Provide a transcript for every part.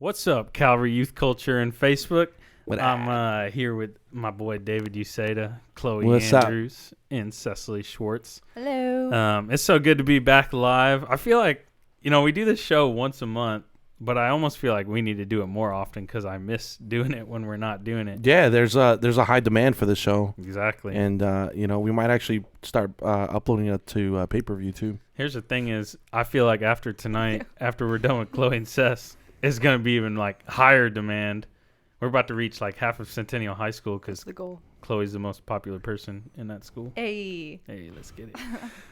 What's up, Calvary Youth Culture and Facebook? What I'm here with my boy David Useda, Chloe What's up? Andrews, and Cecily Schwartz. Hello. It's so good to be back live. I feel like, we do this show once a month, but I almost feel like we need to do it more often because I miss doing it when we're not doing it. Yeah, there's a high demand for this show, Exactly. and we might actually start uploading it to pay-per-view too. Here's the thing is, I feel like after tonight, after we're done with Chloe and Cess, it's going to be even like higher demand. We're about to reach like half of Centennial High School because The goal. Chloe's the most popular person in that school. Hey. Hey, let's get it.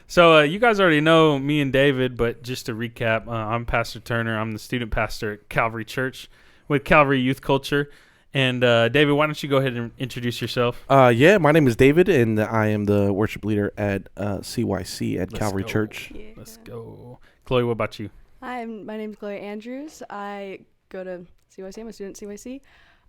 So you guys already know me and David, but just to recap, I'm Pastor Turner. I'm the student pastor at Calvary Church with Calvary Youth Culture. And David, why don't you go ahead and introduce yourself? Yeah, my name is David, and I am the worship leader at CYC at Let's Calvary go. Church. Yeah. Let's go. Chloe, what about you? Hi, my name's Chloe Andrews. I go to CYC. I'm a student at CYC.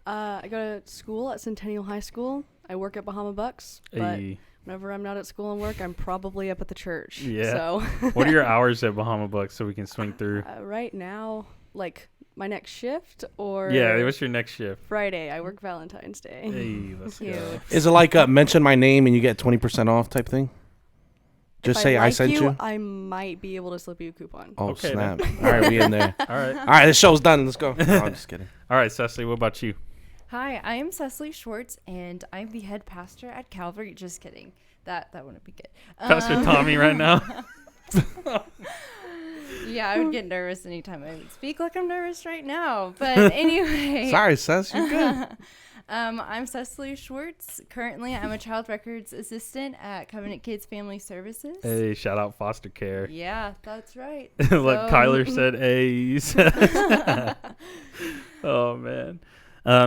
I go to school at Centennial High School. I work at Bahama Bucks, but Hey. whenever I'm not at school and work, I'm probably up at the church. Yeah. So What are your hours at Bahama Bucks so we can swing through? right now, like my next shift or Yeah, what's your next shift? Friday, I work Valentine's Day. Hey, let's go. Cute. Is it like mention my name and you get 20% off type thing? Just If say I like sent you. I might be able to slip you a coupon. Oh Okay, snap! All right, we in there. All right. All right, this show's done. Let's go. No, I'm just kidding. All right, Cecily, what about you? Hi, I am Cecily Schwartz, and I'm the head pastor at Calvary. Just kidding. That wouldn't be good. Pastor Tommy right now. Yeah, I would get nervous anytime I would speak like I'm nervous right now. But anyway. Sorry, Cess, you're good. I'm Cecily Schwartz. Currently, I'm a child records assistant at Covenant Kids Family Services. Hey, shout out foster care. Yeah, that's right. Like So- Kyler said, hey. Oh, man.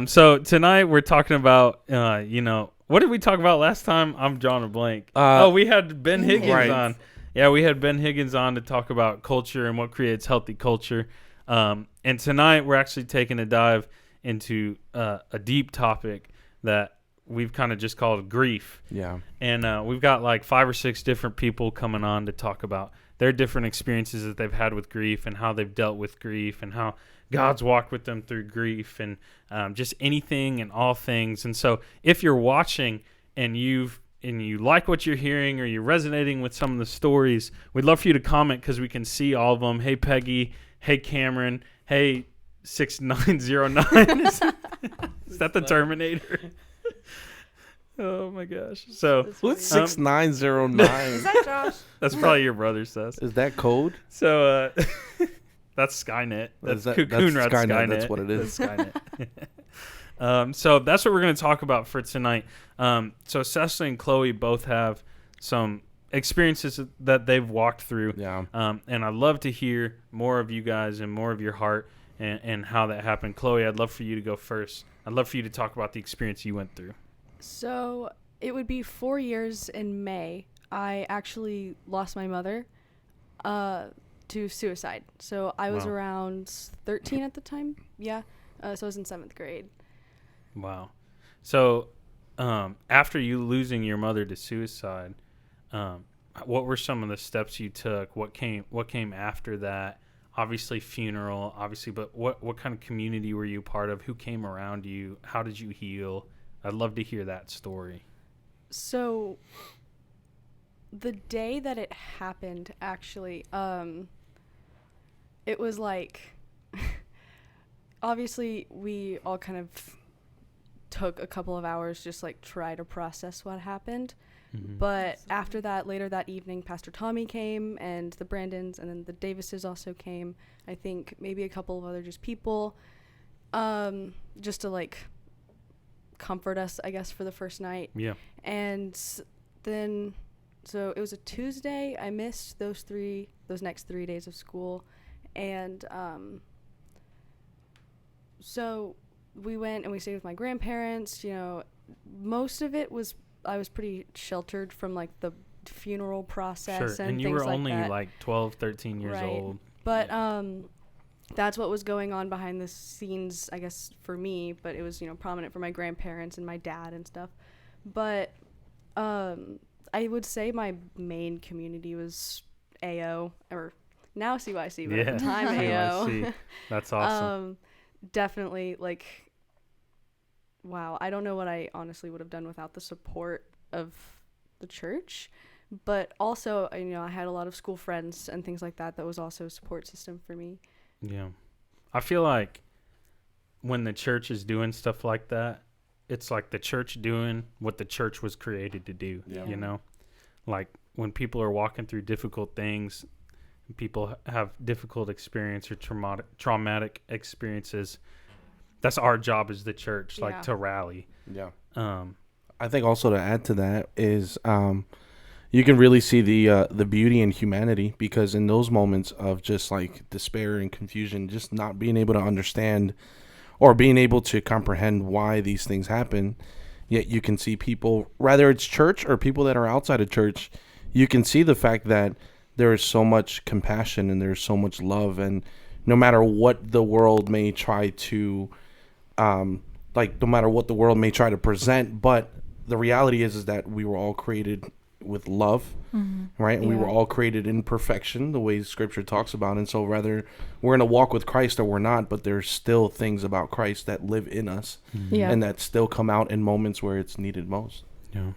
So tonight we're talking about, what did we talk about last time? I'm drawing a blank. We had Ben Higgins Right. on. Yeah, we had Ben Higgins on to talk about culture and what creates healthy culture. And tonight we're actually taking a dive into a deep topic that we've kind of just called grief. Yeah. And we've got like 5 or 6 different people coming on to talk about their different experiences that they've had with grief and how they've dealt with grief and how God's walked with them through grief and just anything and all things. And so if you're watching and you like what you're hearing or you're resonating with some of the stories, we'd love for you to comment because we can see all of them. Hey, Peggy. Hey, Cameron. Hey, 6909. Is that the Terminator? Oh, my gosh. So What's Um, 6909? Is that Josh? that's probably your brother, Seth. Is that code? So that's Skynet. That's Is that- Cocoon that's Rat Skynet, Skynet. that's what it is. That's Skynet. So that's what we're going to talk about for tonight. So Cecily and Chloe both have some experiences that they've walked through. Yeah. And I'd love to hear more of you guys and more of your heart and how that happened. Chloe, I'd love for you to go first. I'd love for you to talk about the experience you went through. So it would be 4 years in May. I actually lost my mother to suicide. So I was Wow. around 13 at the time. Yeah. So I was in 7th grade. Wow. So after you losing your mother to suicide, what were some of the steps you took? What came after that? Obviously funeral, obviously, but what kind of community were you part of? Who came around you? How did you heal? I'd love to hear that story. So the day that it happened, actually, it was like, obviously we all kind of took a couple of hours just like try to process what happened. Mm-hmm. But after that, later that evening, Pastor Tommy came and the Brandons and then the Davises also came. I think maybe a couple of other just people, just to like comfort us, I guess, for the first night. Yeah. And then, so it was a Tuesday. I missed those next 3 days of school. And so we went and we stayed with my grandparents. Most of it was, I was pretty sheltered from like the funeral process Sure. and And you things were like only that. like 12, 13 years Right. old. But that's what was going on behind the scenes, I guess, for me. But it was, prominent for my grandparents and my dad and stuff. But I would say my main community was AO, or now CYC, but at the time AO. CYC. That's awesome. definitely, like, wow, I don't know what I honestly would have done without the support of the church. But also, I had a lot of school friends and things like that. That was also a support system for me. Yeah. I feel like when the church is doing stuff like that, it's like the church doing what the church was created to do, Yeah. you know? Like when people are walking through difficult things, people have difficult experience or traumatic experiences, that's our job as the church, like to rally. Yeah. Um, I think also to add to that is you can really see the beauty in humanity, because in those moments of just like despair and confusion, just not being able to understand or being able to comprehend why these things happen, yet you can see people, whether it's church or people that are outside of church, you can see the fact that there is so much compassion and there's so much love, and no matter what the world may try to no matter what the world may try to present, but the reality is that we were all created with love, right? And we were all created in perfection, the way Scripture talks about. And so whether we're in a walk with Christ or we're not, but there's still things about Christ that live in us, and that still come out in moments where it's needed most. Yeah.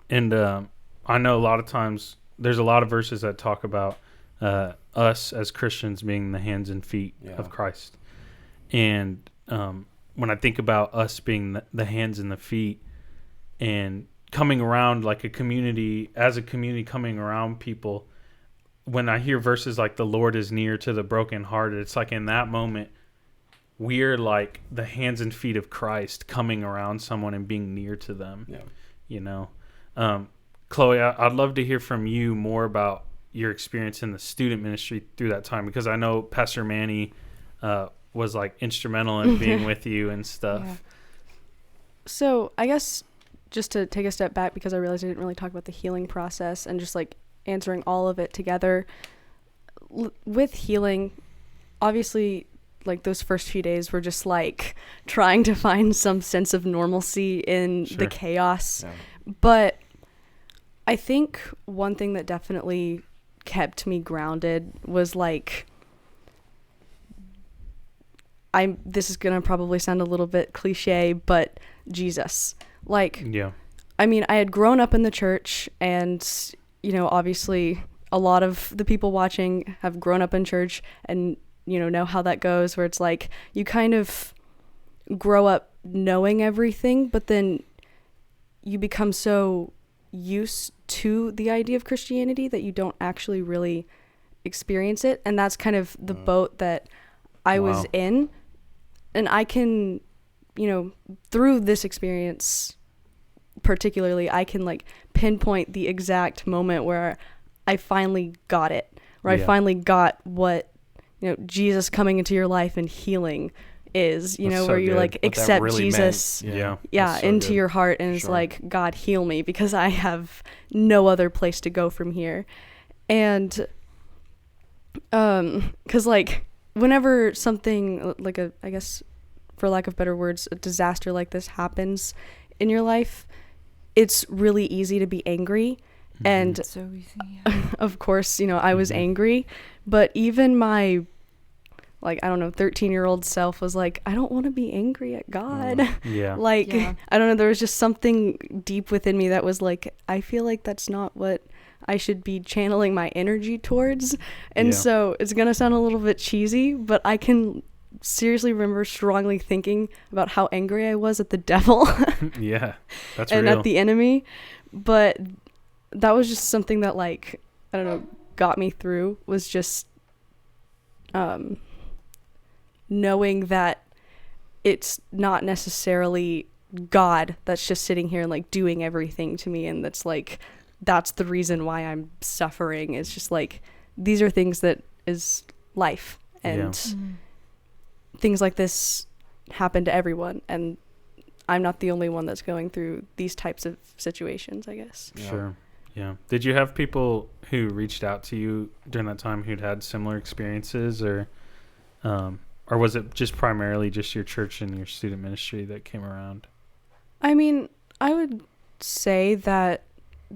And I know a lot of times there's a lot of verses that talk about us as Christians being the hands and feet of Christ. And when I think about us being the hands and the feet and coming around like a community, as a community coming around people, when I hear verses like the Lord is near to the brokenhearted, it's like in that moment, we're like the hands and feet of Christ coming around someone and being near to them, you know? Chloe, I'd love to hear from you more about your experience in the student ministry through that time, because I know Pastor Manny was like instrumental in being with you and stuff. Yeah. So I guess just to take a step back, because I realized I didn't really talk about the healing process and just like answering all of it together. With healing, obviously, like those first few days were just like trying to find some sense of normalcy in the chaos. Yeah. But I think one thing that definitely kept me grounded was like, this is going to probably sound a little bit cliche, but Jesus. Like, I mean, I had grown up in the church, and, obviously a lot of the people watching have grown up in church and, know how that goes, where it's like you kind of grow up knowing everything, but then you become so used to the idea of Christianity that you don't actually really experience it. And that's kind of the boat that I was in. And I can, through this experience particularly, I can like pinpoint the exact moment where I finally got it, where I finally got what, Jesus coming into your life and healing is, That's where so you good. like accept really Jesus meant. into your heart, and it's like, God, heal me, because I have no other place to go from here. And because like whenever something like I guess for lack of better words, a disaster like this happens in your life, it's really easy to be angry. And so easy, of course, I was angry, but even my, like, I don't know, 13-year-old self was like, I don't want to be angry at God. I don't know, there was just something deep within me that was like, I feel like that's not what I should be channeling my energy towards. And so it's going to sound a little bit cheesy, but I can seriously remember strongly thinking about how angry I was at the devil. That's and real. at the enemy. But that was just something that, like, I don't know, got me through, was just knowing that it's not necessarily God that's just sitting here and like doing everything to me, and that's the reason why I'm suffering. It's just like, these are things that is life, and things like this happen to everyone, and I'm not the only one that's going through these types of situations, I guess. Sure. Yeah. Did you have people who reached out to you during that time who'd had similar experiences, or was it just primarily just your church and your student ministry that came around? I mean, I would say that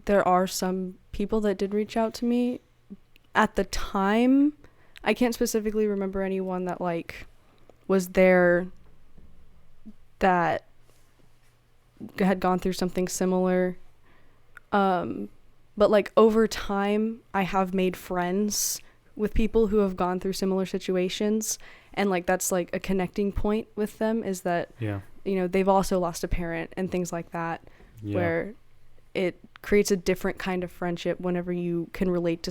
there are some people that did reach out to me. At the time, I can't specifically remember anyone that like was there that had gone through something similar. But like over time, I have made friends with people who have gone through similar situations, and like that's like a connecting point with them, is that they've also lost a parent and things like that, where it creates a different kind of friendship whenever you can relate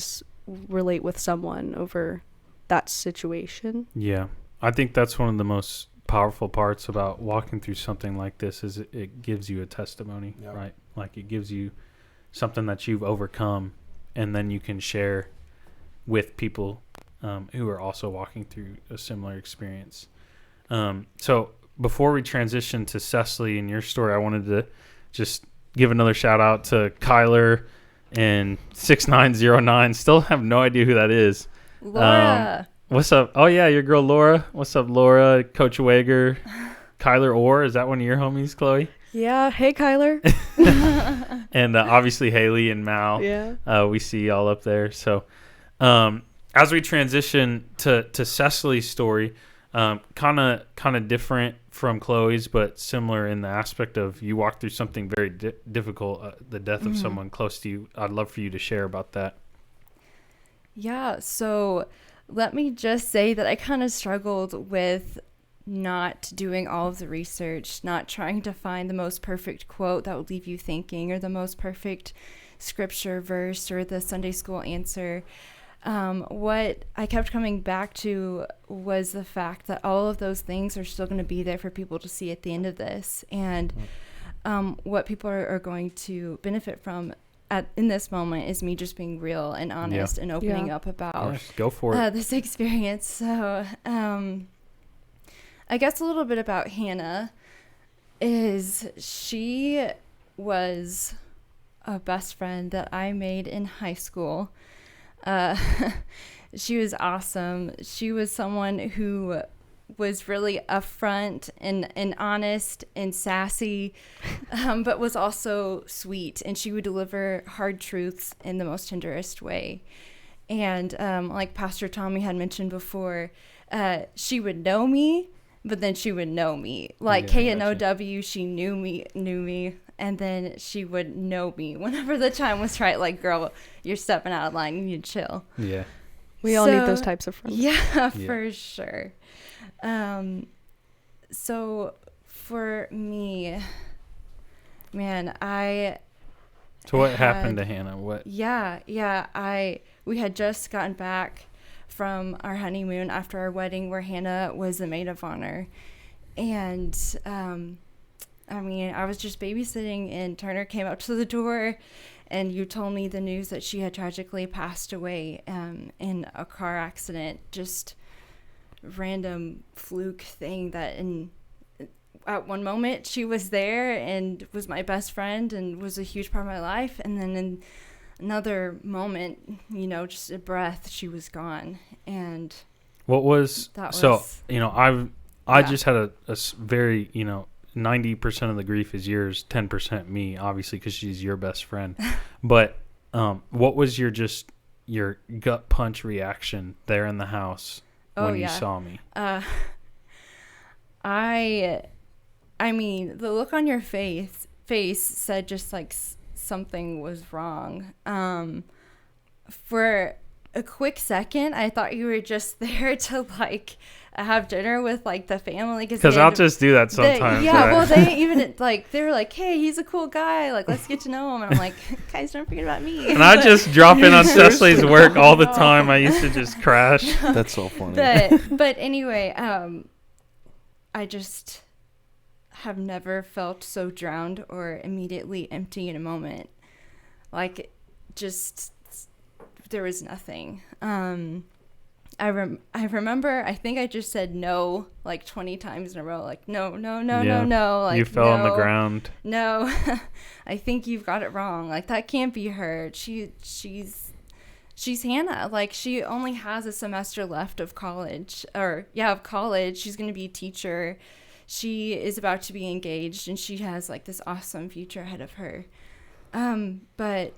with someone over that situation. Yeah, I think that's one of the most powerful parts about walking through something like this, is it gives you a testimony, right? Like it gives you something that you've overcome, and then you can share with people who are also walking through a similar experience. So before we transition to Cecily and your story, I wanted to just give another shout out to Kyler and 6909. Still have no idea who that is. Laura. What's up? Oh yeah, your girl Laura. What's up, Laura? Coach Wager, Kyler Orr. Is that one of your homies, Chloe? Yeah. Hey, Kyler. And obviously Haley and Mal. Yeah. We see y'all up there. So as we transition to Cecily's story, kind of different from Chloe's, but similar in the aspect of you walked through something very difficult, the death of someone close to you. I'd love for you to share about that. Yeah, so let me just say that I kind of struggled with not doing all of the research, not trying to find the most perfect quote that would leave you thinking, or the most perfect scripture verse, or the Sunday school answer. What I kept coming back to was the fact that all of those things are still going to be there for people to see at the end of this. And what people are going to benefit from in this moment is me just being real and honest and opening up about go for it. This experience. So I guess a little bit about Hannah is she was a best friend that I made in high school. She was awesome. She was someone who was really upfront and honest and sassy, but was also sweet, and she would deliver hard truths in the most tenderest way. And like Pastor Tommy had mentioned before, she would know me, but then she would know me. Like KNOW, she knew me, and then she would know me whenever the time was right. Like, girl, you're stepping out of line. You need to chill. Yeah. We all need those types of friends. Yeah, for sure. So for me, man, So what happened to Hannah? What? We had just gotten back from our honeymoon after our wedding, where Hannah was the maid of honor. And, I was just babysitting, and Turner came up to the door, and you told me the news that she had tragically passed away in a car accident. Just random fluke thing that at one moment she was there and was my best friend and was a huge part of my life, and then in another moment, just a breath, she was gone. And what was so I just had a very 90% of the grief is yours, 10% me, obviously, because she's your best friend. But what was your gut punch reaction there in the house when you saw me? The look on your face said just like something was wrong. For a quick second, I thought you were just there to like have dinner with like the family, because I'll just do that sometimes. Well, they even like, they were like, hey, he's a cool guy, like let's get to know him. And I'm like, guys, don't forget about me. And I just drop in on Cecily's work all the time. I used to just crash. That's so funny. But anyway, I just have never felt so drowned or immediately empty in a moment. Like, just there was nothing. I remember, I think I just said no like 20 times in a row, like no. Like, you fell on the ground. No, I think you've got it wrong. Like, that can't be her. She's Hannah. Like, she only has a semester left of college. She's going to be a teacher. She is about to be engaged, and she has like this awesome future ahead of her. But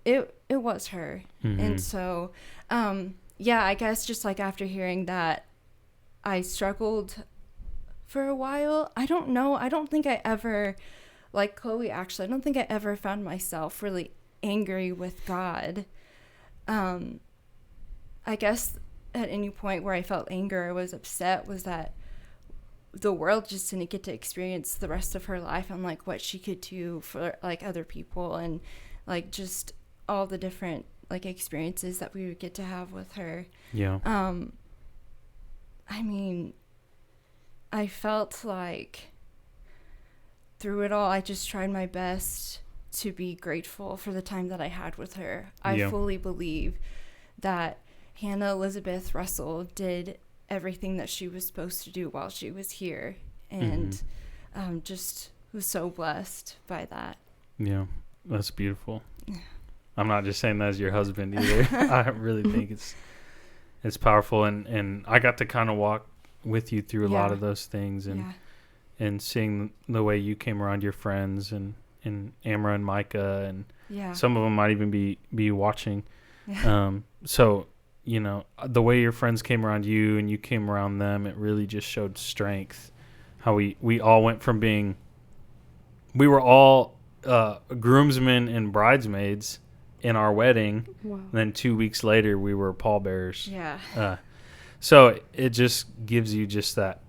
it was her. Mm-hmm. And so, I guess just like after hearing that, I struggled for a while. I don't know. I don't think I ever, like Chloe, actually, I don't think I ever found myself really angry with God. I guess at any point where I felt anger or was upset was that the world just didn't get to experience the rest of her life and like what she could do for like other people and like just all the different like experiences that we would get to have with her. Yeah. I mean, I felt like through it all, I just tried my best to be grateful for the time that I had with her. I fully believe that Hannah Elizabeth Russell did everything that she was supposed to do while she was here, and just was so blessed by that. Yeah, that's beautiful. I'm not just saying that as your husband either. I really think it's powerful, and I got to kind of walk with you through a lot of those things, and seeing the way you came around your friends and Amra and Micah, and some of them might even be watching. So, you know, the way your friends came around you and you came around them, it really just showed strength. How we all went from we were all groomsmen and bridesmaids in our wedding. Wow. And then 2 weeks later, we were pallbearers. Yeah. So it just gives you just that,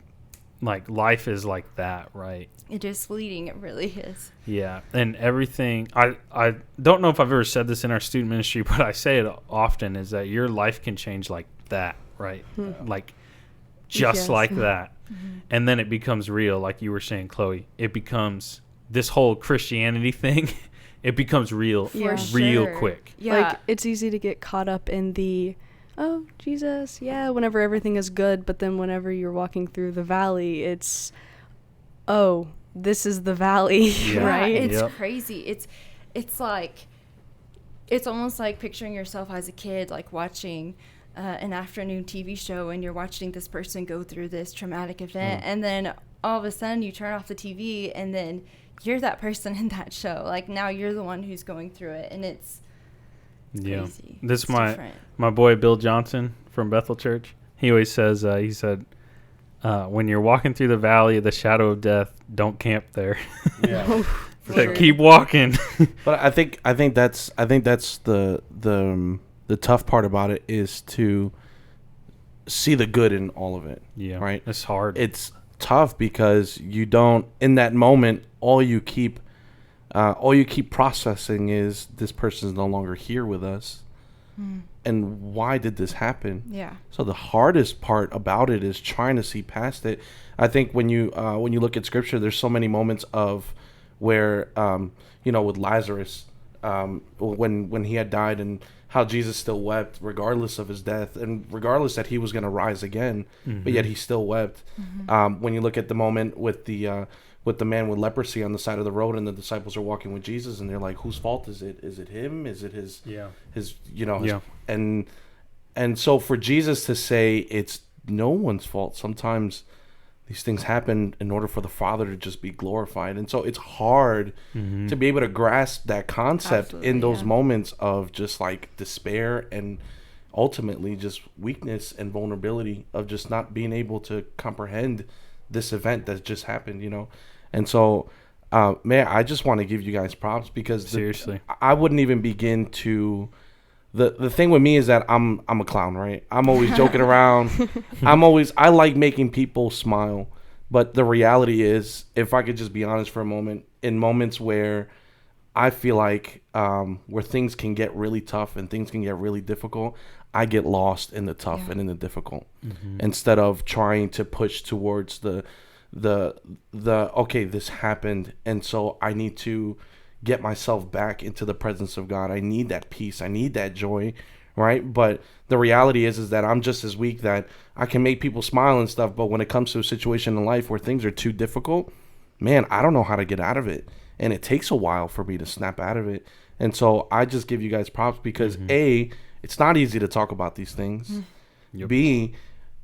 like, life is like that, right? It is fleeting. It really is. Yeah. And everything, I don't know if I've ever said this in our student ministry, but I say it often, is that your life can change like that, right? Like, just like that. And then it becomes real, like you were saying, Chloe. It becomes this whole Christianity thing. It becomes real, real quick. Yeah. Like, it's easy to get caught up in the, oh, Jesus, whenever everything is good, but then whenever you're walking through the valley, it's, oh, this is the valley, right? It's crazy. It's like, it's almost like picturing yourself as a kid, like watching an afternoon TV show, and you're watching this person go through this traumatic event, and then all of a sudden you turn off the TV, and then you're that person in that show. Like, now you're the one who's going through it, and it's crazy. This is my boy Bill Johnson from Bethel Church. He always says, he said, when you're walking through the valley of the shadow of death, don't camp there. Yeah. So keep walking. But I think that's the tough part about it, is to see the good in all of it. Yeah. Right. It's hard. It's tough because you don't, in that moment, all you keep processing is, this person is no longer here with us. And why did this happen? Yeah. So the hardest part about it is trying to see past it. I think when you look at scripture, there's so many moments of where, with Lazarus, when he had died, and how Jesus still wept regardless of his death, and regardless that he was going to rise again, but yet he still wept. When you look at the moment with the man with leprosy on the side of the road, and the disciples are walking with Jesus, and they're like, whose fault is it? Is it him? Is it his? Yeah. His, and so for Jesus to say it's no one's fault, sometimes these things happen in order for the Father to just be glorified. And so it's hard to be able to grasp that concept in those moments of just like despair, and ultimately just weakness and vulnerability of just not being able to comprehend this event that just happened, And so, man, I just want to give you guys props, because seriously, I wouldn't even begin to. The thing with me is that I'm a clown, right? I'm always joking around. I like making people smile. But the reality is, if I could just be honest for a moment, in moments where I feel like where things can get really tough and things can get really difficult, I get lost in the tough and in the difficult, instead of trying to push towards the okay, this happened, and so I need to get myself back into the presence of God. I need that peace. I need that joy, right? But the reality is that I'm just as weak that I can make people smile and stuff, but when it comes to a situation in life where things are too difficult, man, I don't know how to get out of it. And it takes a while for me to snap out of it. And so I just give you guys props, because A, it's not easy to talk about these things. B,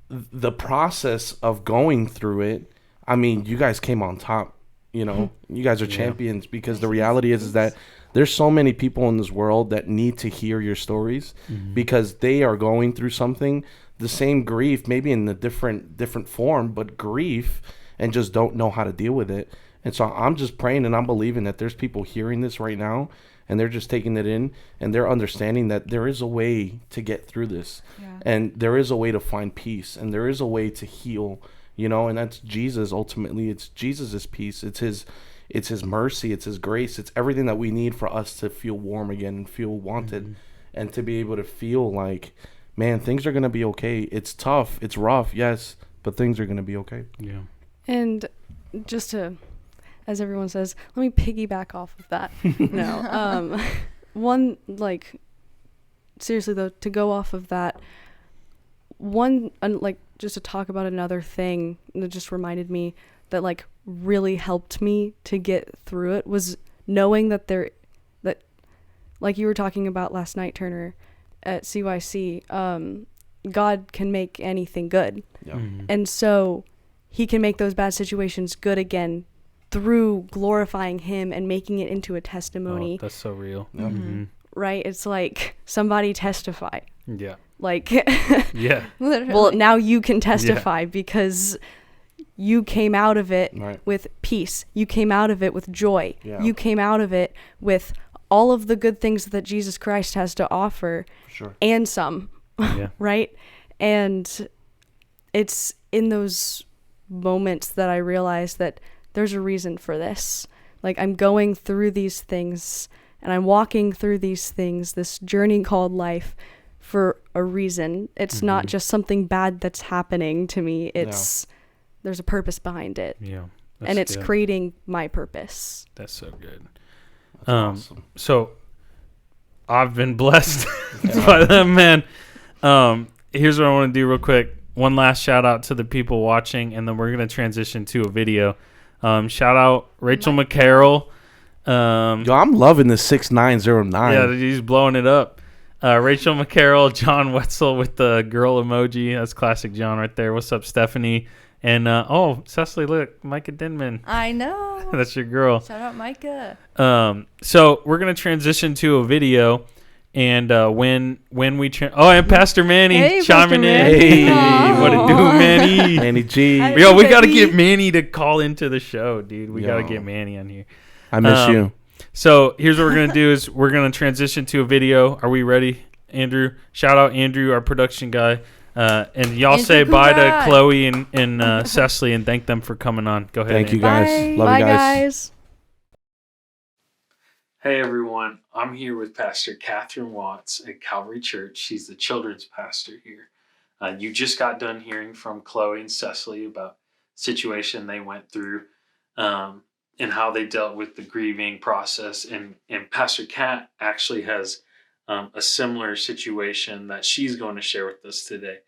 the process of going through it, I mean, you guys came on top. You guys are champions, because the reality is that there's so many people in this world that need to hear your stories, because they are going through something, the same grief, maybe in a different form, but grief. and just don't know how to deal with it. And so I'm just praying and I'm believing that there's people hearing this right now and they're just taking it in and they're understanding that there is a way to get through this. Yeah. And there is a way to find peace and there is a way to heal, you know, and that's Jesus. Ultimately, it's Jesus's peace. It's his mercy. It's his grace. It's everything that we need for us to feel warm again and feel wanted and to be able to feel like, man, things are going to be okay. It's tough. It's rough. Yes. But things are going to be okay. Yeah. And just to, as everyone says, let me piggyback off of that. No. One, like, seriously, though, to go off of that, one, like, just to talk about another thing that just reminded me that, like, really helped me to get through it was knowing that that, like you were talking about last night, Turner, at CYC, God can make anything good. Yeah. Mm-hmm. And so he can make those bad situations good again through glorifying him and making it into a testimony. Oh, that's so real. Yeah. Mm-hmm. Right? It's like, somebody testify. Yeah. Like, Yeah. Literally. well, now you can testify because you came out of it Right. with peace. You came out of it with joy. Yeah. You came out of it with all of the good things that Jesus Christ has to offer For sure. and some. Yeah. Right? And it's in those moments that I realize that there's a reason for this. Like, I'm going through these things and I'm walking through these things, this journey called life, for a reason. It's not just something bad that's happening to me. It's there's a purpose behind it. Yeah. And it's good. creating my purpose. That's so good. That's awesome. So I've been blessed by them, man. Here's what I want to do real quick. One last shout out to the people watching, and then we're going to transition to a video. Shout out Rachel McCarroll. Yo, I'm loving this 6909. Yeah, he's blowing it up. Rachel McCarroll, John Wetzel with the girl emoji. That's classic John right there. What's up, Stephanie? And, Cecily, look, Micah Denman. I know. That's your girl. Shout out Micah. So we're going to transition to a video. And when we and Pastor Manny Hey, chiming Pastor in. Manny. Hey, Aw. what it do, Manny? Manny G. I- Yo, we got to Baby. get Manny to call into the show, dude. We got to Yo. get Manny on here. I miss you. So here's what we're going to do is we're going to transition to a video. Are we ready, Andrew? Shout out Andrew, our production guy. And y'all Andrew say bye to Kubat. Chloe and Cecily and thank them for coming on. Go ahead. Thank you, Andrew. guys. Bye. Love Bye, you guys. Hey everyone, I'm here with Pastor Catherine Watts at Calvary Church. She's the children's pastor here. You just got done hearing from Chloe and Cecily about the situation they went through and how they dealt with the grieving process. And Pastor Kat actually has a similar situation that she's going to share with us today.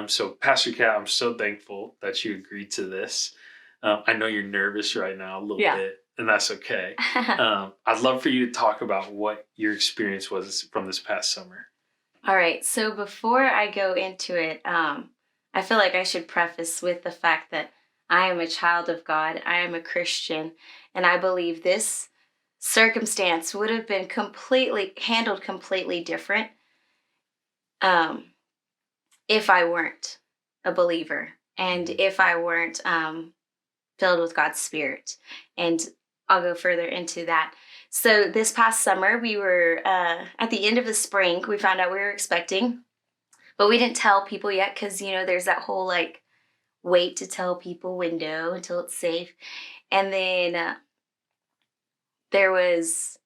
So Pastor Kat, I'm so thankful that you agreed to this. I know you're nervous right now a little bit. And that's okay. I'd love for you to talk about what your experience was from this past summer. All right. So before I go into it, I feel like I should preface with the fact that I am a child of God. I am a Christian. And I believe this circumstance would have been handled completely different if I weren't a believer and if I weren't filled with God's Spirit. And I'll go further into that. So this past summer, we were at the end of the spring, we found out we were expecting, but we didn't tell people yet because, there's that whole like wait to tell people window until it's safe. And then there was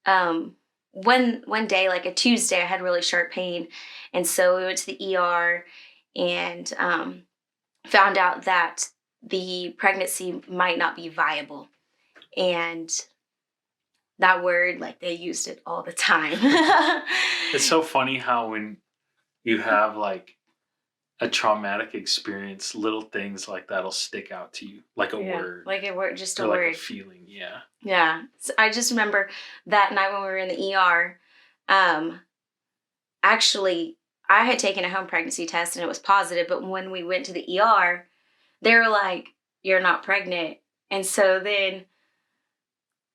one day, like a Tuesday, I had really sharp pain. And so we went to the ER and found out that the pregnancy might not be viable. And that word, like they used it all the time. It's so funny how when you have like a traumatic experience, little things like that'll stick out to you, like a word. Like a word, just or a like word. a feeling, yeah. Yeah. So I just remember that night when we were in the ER, actually, I had taken a home pregnancy test and it was positive, but when we went to the ER, they were like, "You're not pregnant." And so then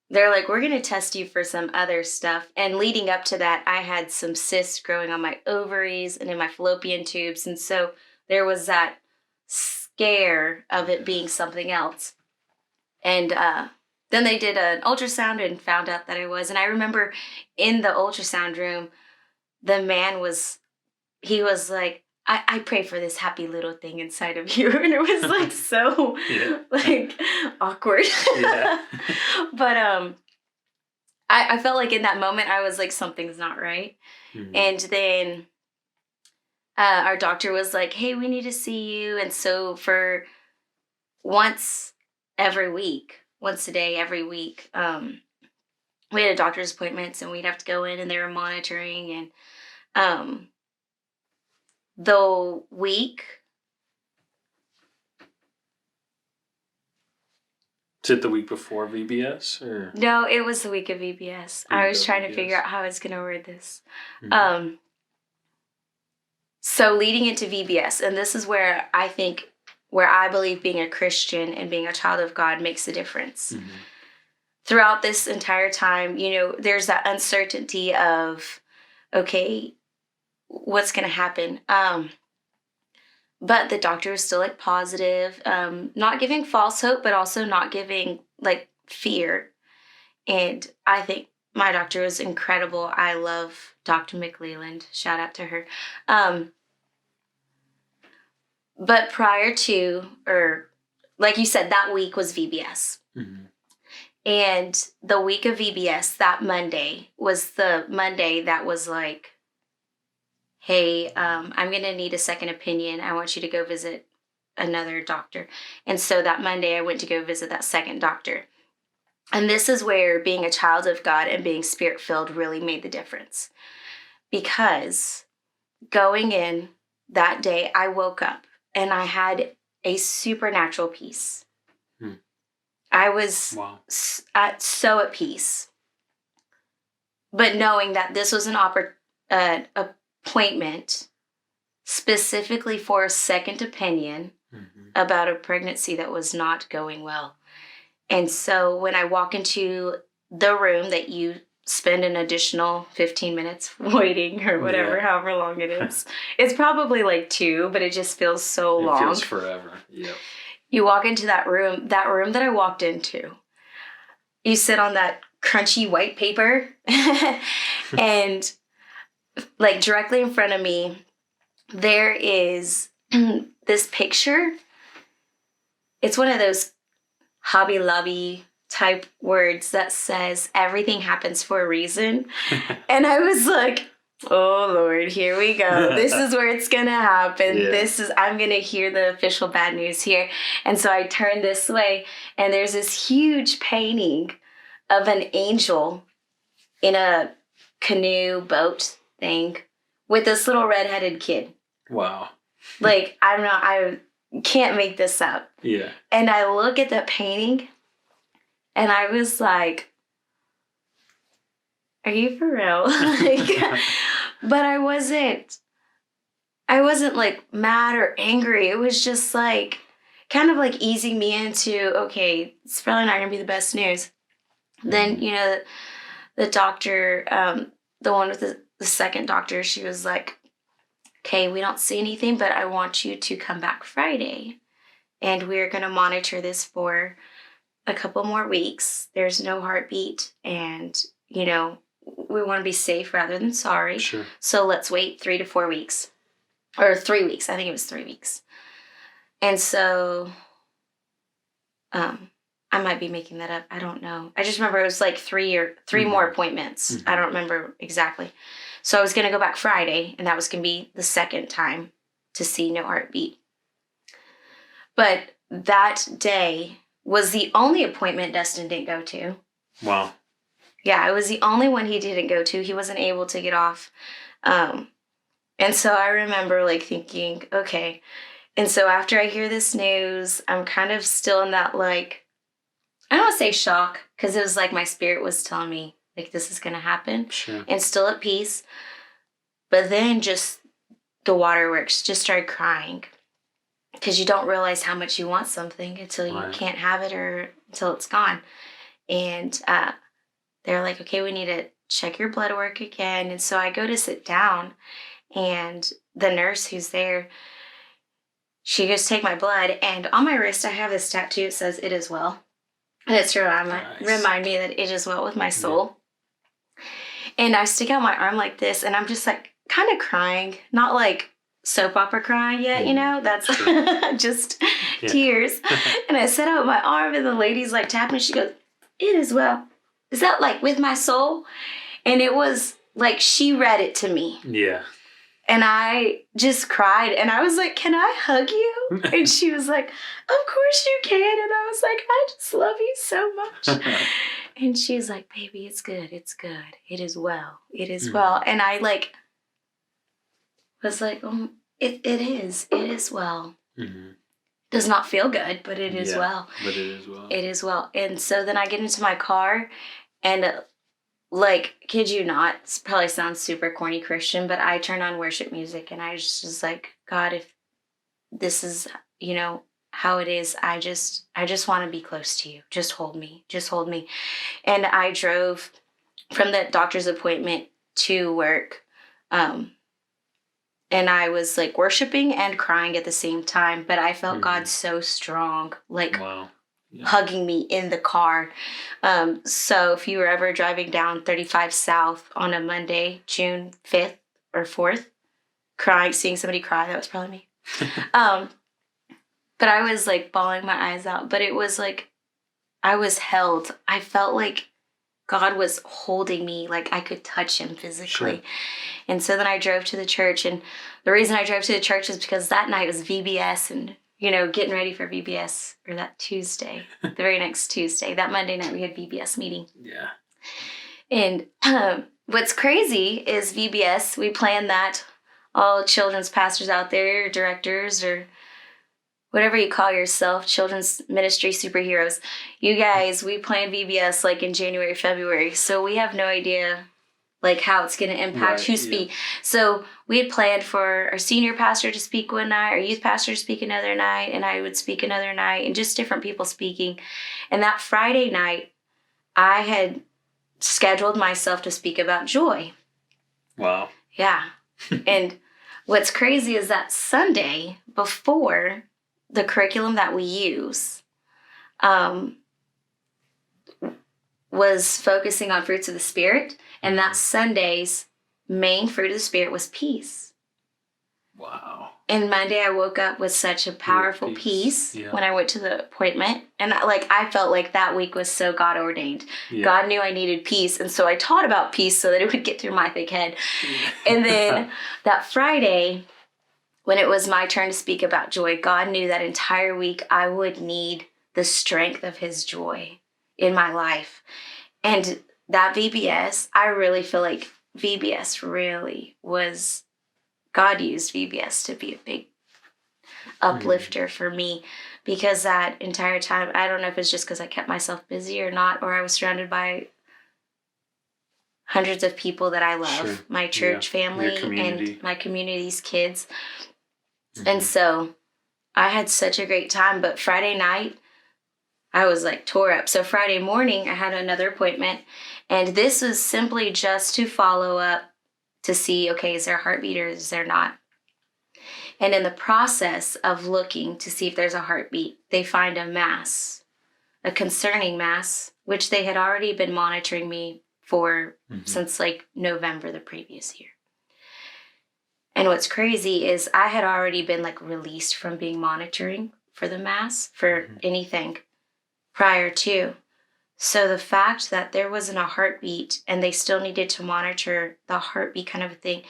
they're like, "We're going to test you for some other stuff." And leading up to that, I had some cysts growing on my ovaries and in my fallopian tubes. And so there was that scare of it being something else. And then they did an ultrasound and found out that I was. And I remember in the ultrasound room, the man was like, I pray for this happy little thing inside of you. And it was like so like awkward. Yeah. But I felt like in that moment I was like, something's not right. Mm-hmm. And then our doctor was like, hey, we need to see you. And so for once a day, every week, we had doctor's appointments and we'd have to go in and they were monitoring. And the week. Is it the week before VBS or? No, it was the week of VBS. I was trying to figure out how I was going to word this. Mm-hmm. So leading into VBS, and this is where I believe being a Christian and being a child of God makes a difference. Mm-hmm. Throughout this entire time, there's that uncertainty of, okay, what's going to happen? But the doctor was still like positive, not giving false hope, but also not giving like fear. And I think my doctor was incredible. I love Dr. McLeland. Shout out to her. But prior to, or like you said, that week was VBS. Mm-hmm. And the week of VBS, that Monday, was the Monday that was like, hey, I'm going to need a second opinion. I want you to go visit another doctor. And so that Monday, I went to go visit that second doctor. And this is where being a child of God and being spirit-filled really made the difference. Because going in that day, I woke up and I had a supernatural peace. I was so at peace. But knowing that this was an appointment specifically for a second opinion about a pregnancy that was not going well. And so when I walk into the room that you spend an additional 15 minutes waiting or whatever, however long it is. It's probably like 2, but it just feels so long. It feels forever. Yep. You walk into that room that I walked into. You sit on that crunchy white paper and like directly in front of me, there is this picture. It's one of those Hobby Lobby type words that says everything happens for a reason. And I was like, oh Lord, here we go. This is where it's going to happen. Yeah. I'm going to hear the official bad news here. And so I turn this way and there's this huge painting of an angel in a canoe boat thing with this little redheaded kid. Wow. Like, I can't make this up. Yeah. And I look at the painting and I was like, are you for real? But I wasn't like mad or angry. It was just like kind of like easing me into, okay, it's probably not going to be the best news. Then, the doctor, the one with the second doctor, she was like, okay, we don't see anything, but I want you to come back Friday. And we're going to monitor this for a couple more weeks. There's no heartbeat. And, we want to be safe rather than sorry. Sure. So let's wait 3 to 4 weeks. Or 3 weeks. I think it was 3 weeks. And so, I might be making that up. I don't know. I just remember it was like 3 more appointments. Mm-hmm. I don't remember exactly. So I was going to go back Friday, and that was going to be the second time to see no heartbeat. But that day was the only appointment Dustin didn't go to. Wow. Yeah, it was the only one he didn't go to. He wasn't able to get off. And so I remember like thinking, okay. And so after I hear this news, I'm kind of still in that like, I don't want to say shock, because it was like my spirit was telling me like this is going to happen. Sure. And still at peace. But then just the waterworks, just started crying. Because you don't realize how much you want something until you can't have it or until it's gone. And they're like, okay, we need to check your blood work again. And so I go to sit down, and the nurse who's there, she goes to take my blood, and on my wrist I have this tattoo. It says, "It is well." And it's to remind me that it is well with my soul. Yeah. And I stick out my arm like this, and I'm just like kind of crying. Not like soap opera crying yet, you know? That's just tears. And I set out my arm, and the lady's like tapping. She goes, "It is well." Is that like with my soul? And it was like she read it to me. Yeah. And I just cried, and I was like, "Can I hug you?" And she was like, "Of course you can." And I was like, "I just love you so much." And she's like, "Baby, it's good. It's good. It is well. It is well." And I like was like, "Oh, it is. It is well." Mm-hmm. Does not feel good, but it is well. But it is well. It is well. And so then I get into my car, and like, kid you not, this probably sounds super corny Christian, but I turned on worship music, and I just was like, "God, if this is, you know, how it is, I just want to be close to you. Just hold me. Just hold me." And I drove from the doctor's appointment to work. And I was like worshiping and crying at the same time, but I felt God so strong, like hugging me in the car. So if you were ever driving down 35 South on a Monday, June 5th or 4th, crying, seeing somebody cry, that was probably me. But I was like bawling my eyes out, but it was like I was held. I felt like God was holding me, like I could touch him physically. Sure. And so then I drove to the church, and the reason I drove to the church is because that night was VBS, and, you know, getting ready for VBS, or that Tuesday, the very next Tuesday, that Monday night we had VBS meeting. Yeah. And what's crazy is VBS, we planned that, all children's pastors out there, directors, or whatever you call yourself, children's ministry superheroes, you guys, we planned VBS like in January, February. So we have no idea like how it's going to impact who speak. So we had planned for our senior pastor to speak one night, our youth pastor to speak another night, and I would speak another night, and just different people speaking. And that Friday night, I had scheduled myself to speak about joy. Wow. Yeah. And what's crazy is that Sunday before the curriculum that we use was focusing on fruits of the Spirit, and that Sunday's main fruit of the Spirit was peace. Wow. And Monday I woke up with such a powerful peace when I went to the appointment, and I felt like that week was so God ordained. Yeah. God knew I needed peace, and so I taught about peace so that it would get through my thick head. Yeah. And then that Friday, when it was my turn to speak about joy, God knew that entire week I would need the strength of his joy in my life. And that VBS, I really feel like VBS really was, God used VBS to be a big uplifter for me, because that entire time, I don't know if it's just because I kept myself busy or not, or I was surrounded by hundreds of people that I love, my church family and my community's kids. And so I had such a great time. But Friday night, I was like tore up. So Friday morning, I had another appointment. And this was simply just to follow up to see, okay, is there a heartbeat or is there not? And in the process of looking to see if there's a heartbeat, they find a mass, a concerning mass, which they had already been monitoring me for since like November the previous year. And what's crazy is I had already been like released from being monitoring for the mass for anything prior to. So the fact that there wasn't a heartbeat and they still needed to monitor the heartbeat kind of a thing,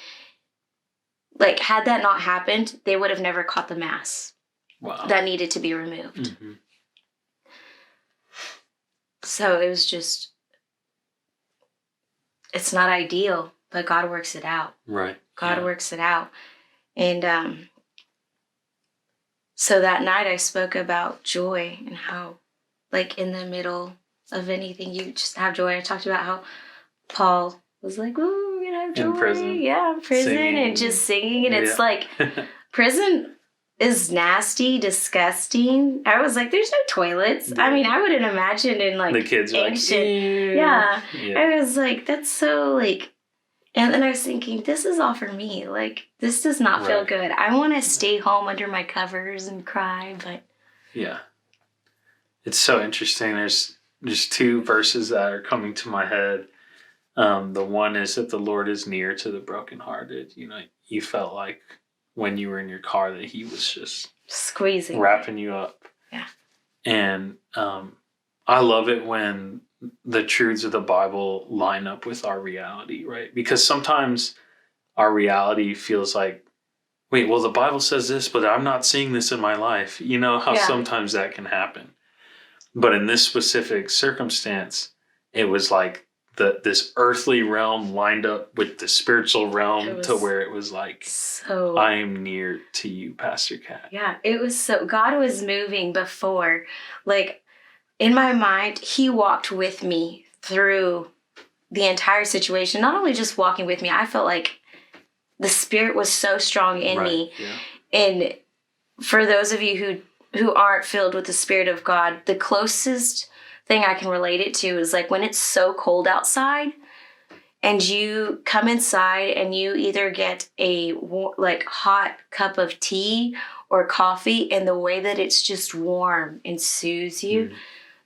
like had that not happened, they would have never caught the mass. Wow. That needed to be removed. So it was just, it's not ideal, but God works it out. Right. God works it out. And so that night I spoke about joy and how, like, in the middle of anything, you just have joy. I talked about how Paul was like, "Ooh, we're gonna have joy." In prison. Yeah, in prison singing. And just singing. And it's like, prison is nasty, disgusting. I was like, there's no toilets. I mean, I wouldn't imagine in like the kids ancient. Like, I was like, that's so like, And then I was thinking, this is all for me. Like, this does not feel good. I want to stay home under my covers and cry, but... Yeah. It's so interesting. There's two verses that are coming to my head. The one is that the Lord is near to the brokenhearted. You know, you felt like when you were in your car that he was just... squeezing. Wrapping you up. Yeah. And I love it when the truths of the Bible line up with our reality, right? Because sometimes our reality feels like, wait, well, the Bible says this, but I'm not seeing this in my life. You know how sometimes that can happen. But in this specific circumstance, it was like this earthly realm lined up with the spiritual realm to where it was like, so, I am near to you, Pastor Kat. Yeah, it was so, God was moving before. Like, in my mind, he walked with me through the entire situation. Not only just walking with me, I felt like the Spirit was so strong in me. Yeah. And for those of you who aren't filled with the Spirit of God, the closest thing I can relate it to is like when it's so cold outside and you come inside and you either get a like hot cup of tea or coffee, and the way that it's just warm and soothes you,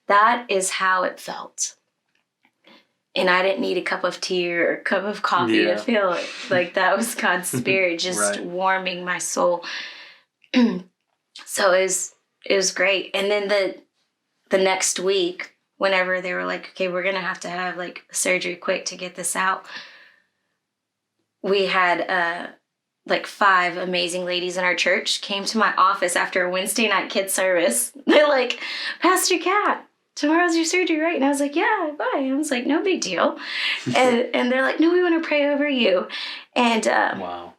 that is how it felt. And I didn't need a cup of tea or a cup of coffee to feel it. Like, that was God's Spirit just warming my soul. So it was great. And then the next week, whenever they were like, okay, we're going to have like surgery quick to get this out, we had like 5 amazing ladies in our church came to my office after a Wednesday night kids service. They're like, Pastor Kat, tomorrow's your surgery, right? And I was like, yeah, bye. I was like, no big deal. and they're like, no, we want to pray over you. And wow,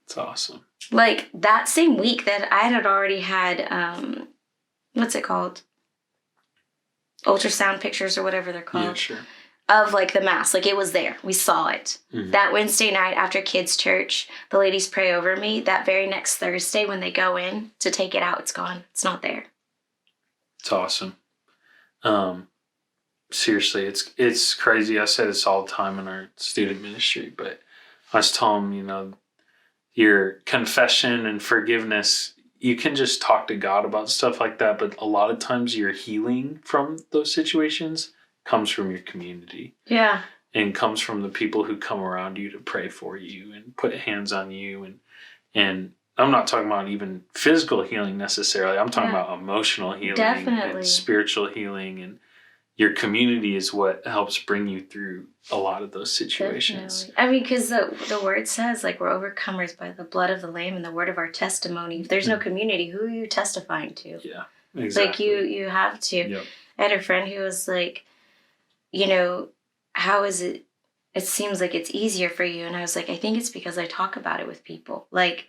it's awesome. Like, that same week that I had already had, what's it called? Ultrasound pictures or whatever they're called. Yeah, sure. Of like the mass. Like, it was there. We saw it. Mm-hmm. That Wednesday night after kids' church, the ladies pray over me. That very next Thursday when they go in to take it out, it's gone. It's not there. It's awesome. Seriously, it's crazy. I say this all the time in our student ministry, but I was telling them, you know, your confession and forgiveness, you can just talk to God about stuff like that, but a lot of times your healing from those situations comes from your community. Yeah. And comes from the people who come around you to pray for you and put hands on you. And I'm not talking about even physical healing necessarily. I'm talking about emotional healing. Definitely. And spiritual healing. And your community is what helps bring you through a lot of those situations. Definitely. I mean, because the word says, like, we're overcomers by the blood of the Lamb and the word of our testimony. If there's no community, who are you testifying to? Yeah, exactly. Like, you have to. Yep. I had a friend who was like, you know, how is it? It seems like it's easier for you. And I was like, I think it's because I talk about it with people. Like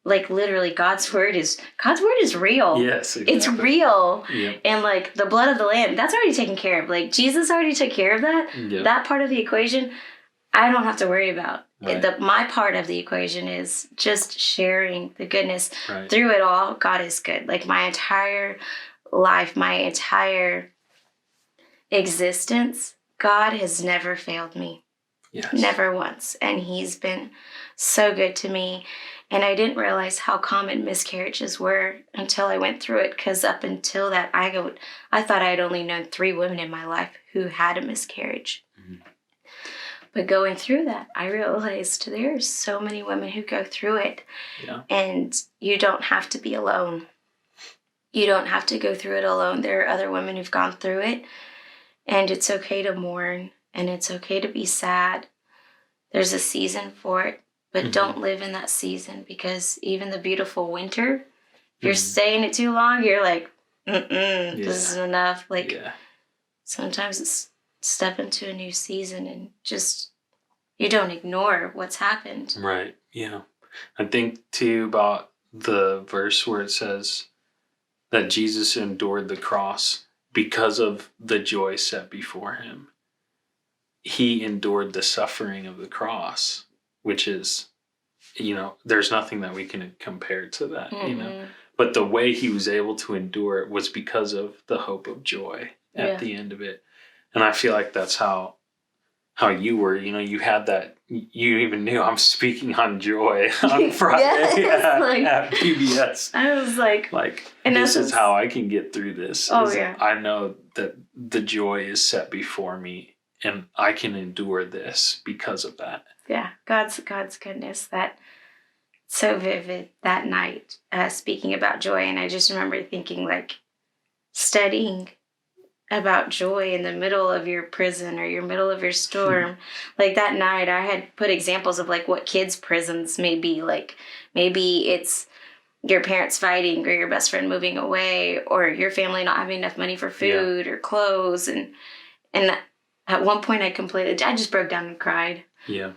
literally God's word is real. Yes, exactly. It's real. Yep. And like the blood of the Lamb, that's already taken care of. Like, Jesus already took care of that. Yep. That part of the equation, I don't have to worry about. Right. My part of the equation is just sharing the goodness. Through it all. God is good. Like, my entire life, my entire existence, God has never failed me. Yes. Never once. And he's been so good to me. And I didn't realize how common miscarriages were until I went through it, because up until that, I thought I had only known 3 women in my life who had a miscarriage. Mm-hmm. But going through that, I realized there are so many women who go through it. Yeah. And you don't have to be alone. You don't have to go through it alone. There are other women who've gone through it. And it's okay to mourn, and it's okay to be sad. There's a season for it, but don't live in that season, because even the beautiful winter, if you're staying it too long, you're like, this is enough. Like, sometimes it's step into a new season and just, you don't ignore what's happened. Right, yeah. I think, too, about the verse where it says that Jesus endured the cross because of the joy set before him. He endured the suffering of the cross, which is, you know, there's nothing that we can compare to that, you know. But the way he was able to endure it was because of the hope of joy at the end of it. And I feel like that's how how you were. You had that. You even knew I'm speaking on joy on Friday at PBS. I was like, and this is how I can get through this. Oh yeah. I know that the joy is set before me, and I can endure this because of that. Yeah, God's goodness, that so vivid that night, speaking about joy. And I just remember thinking, like, studying about joy in the middle of your prison or your middle of your storm. Like that night I had put examples of like what kids' prisons may be. Like maybe it's your parents fighting or your best friend moving away or your family not having enough money for food or clothes. And at one point I just broke down and cried. Yeah.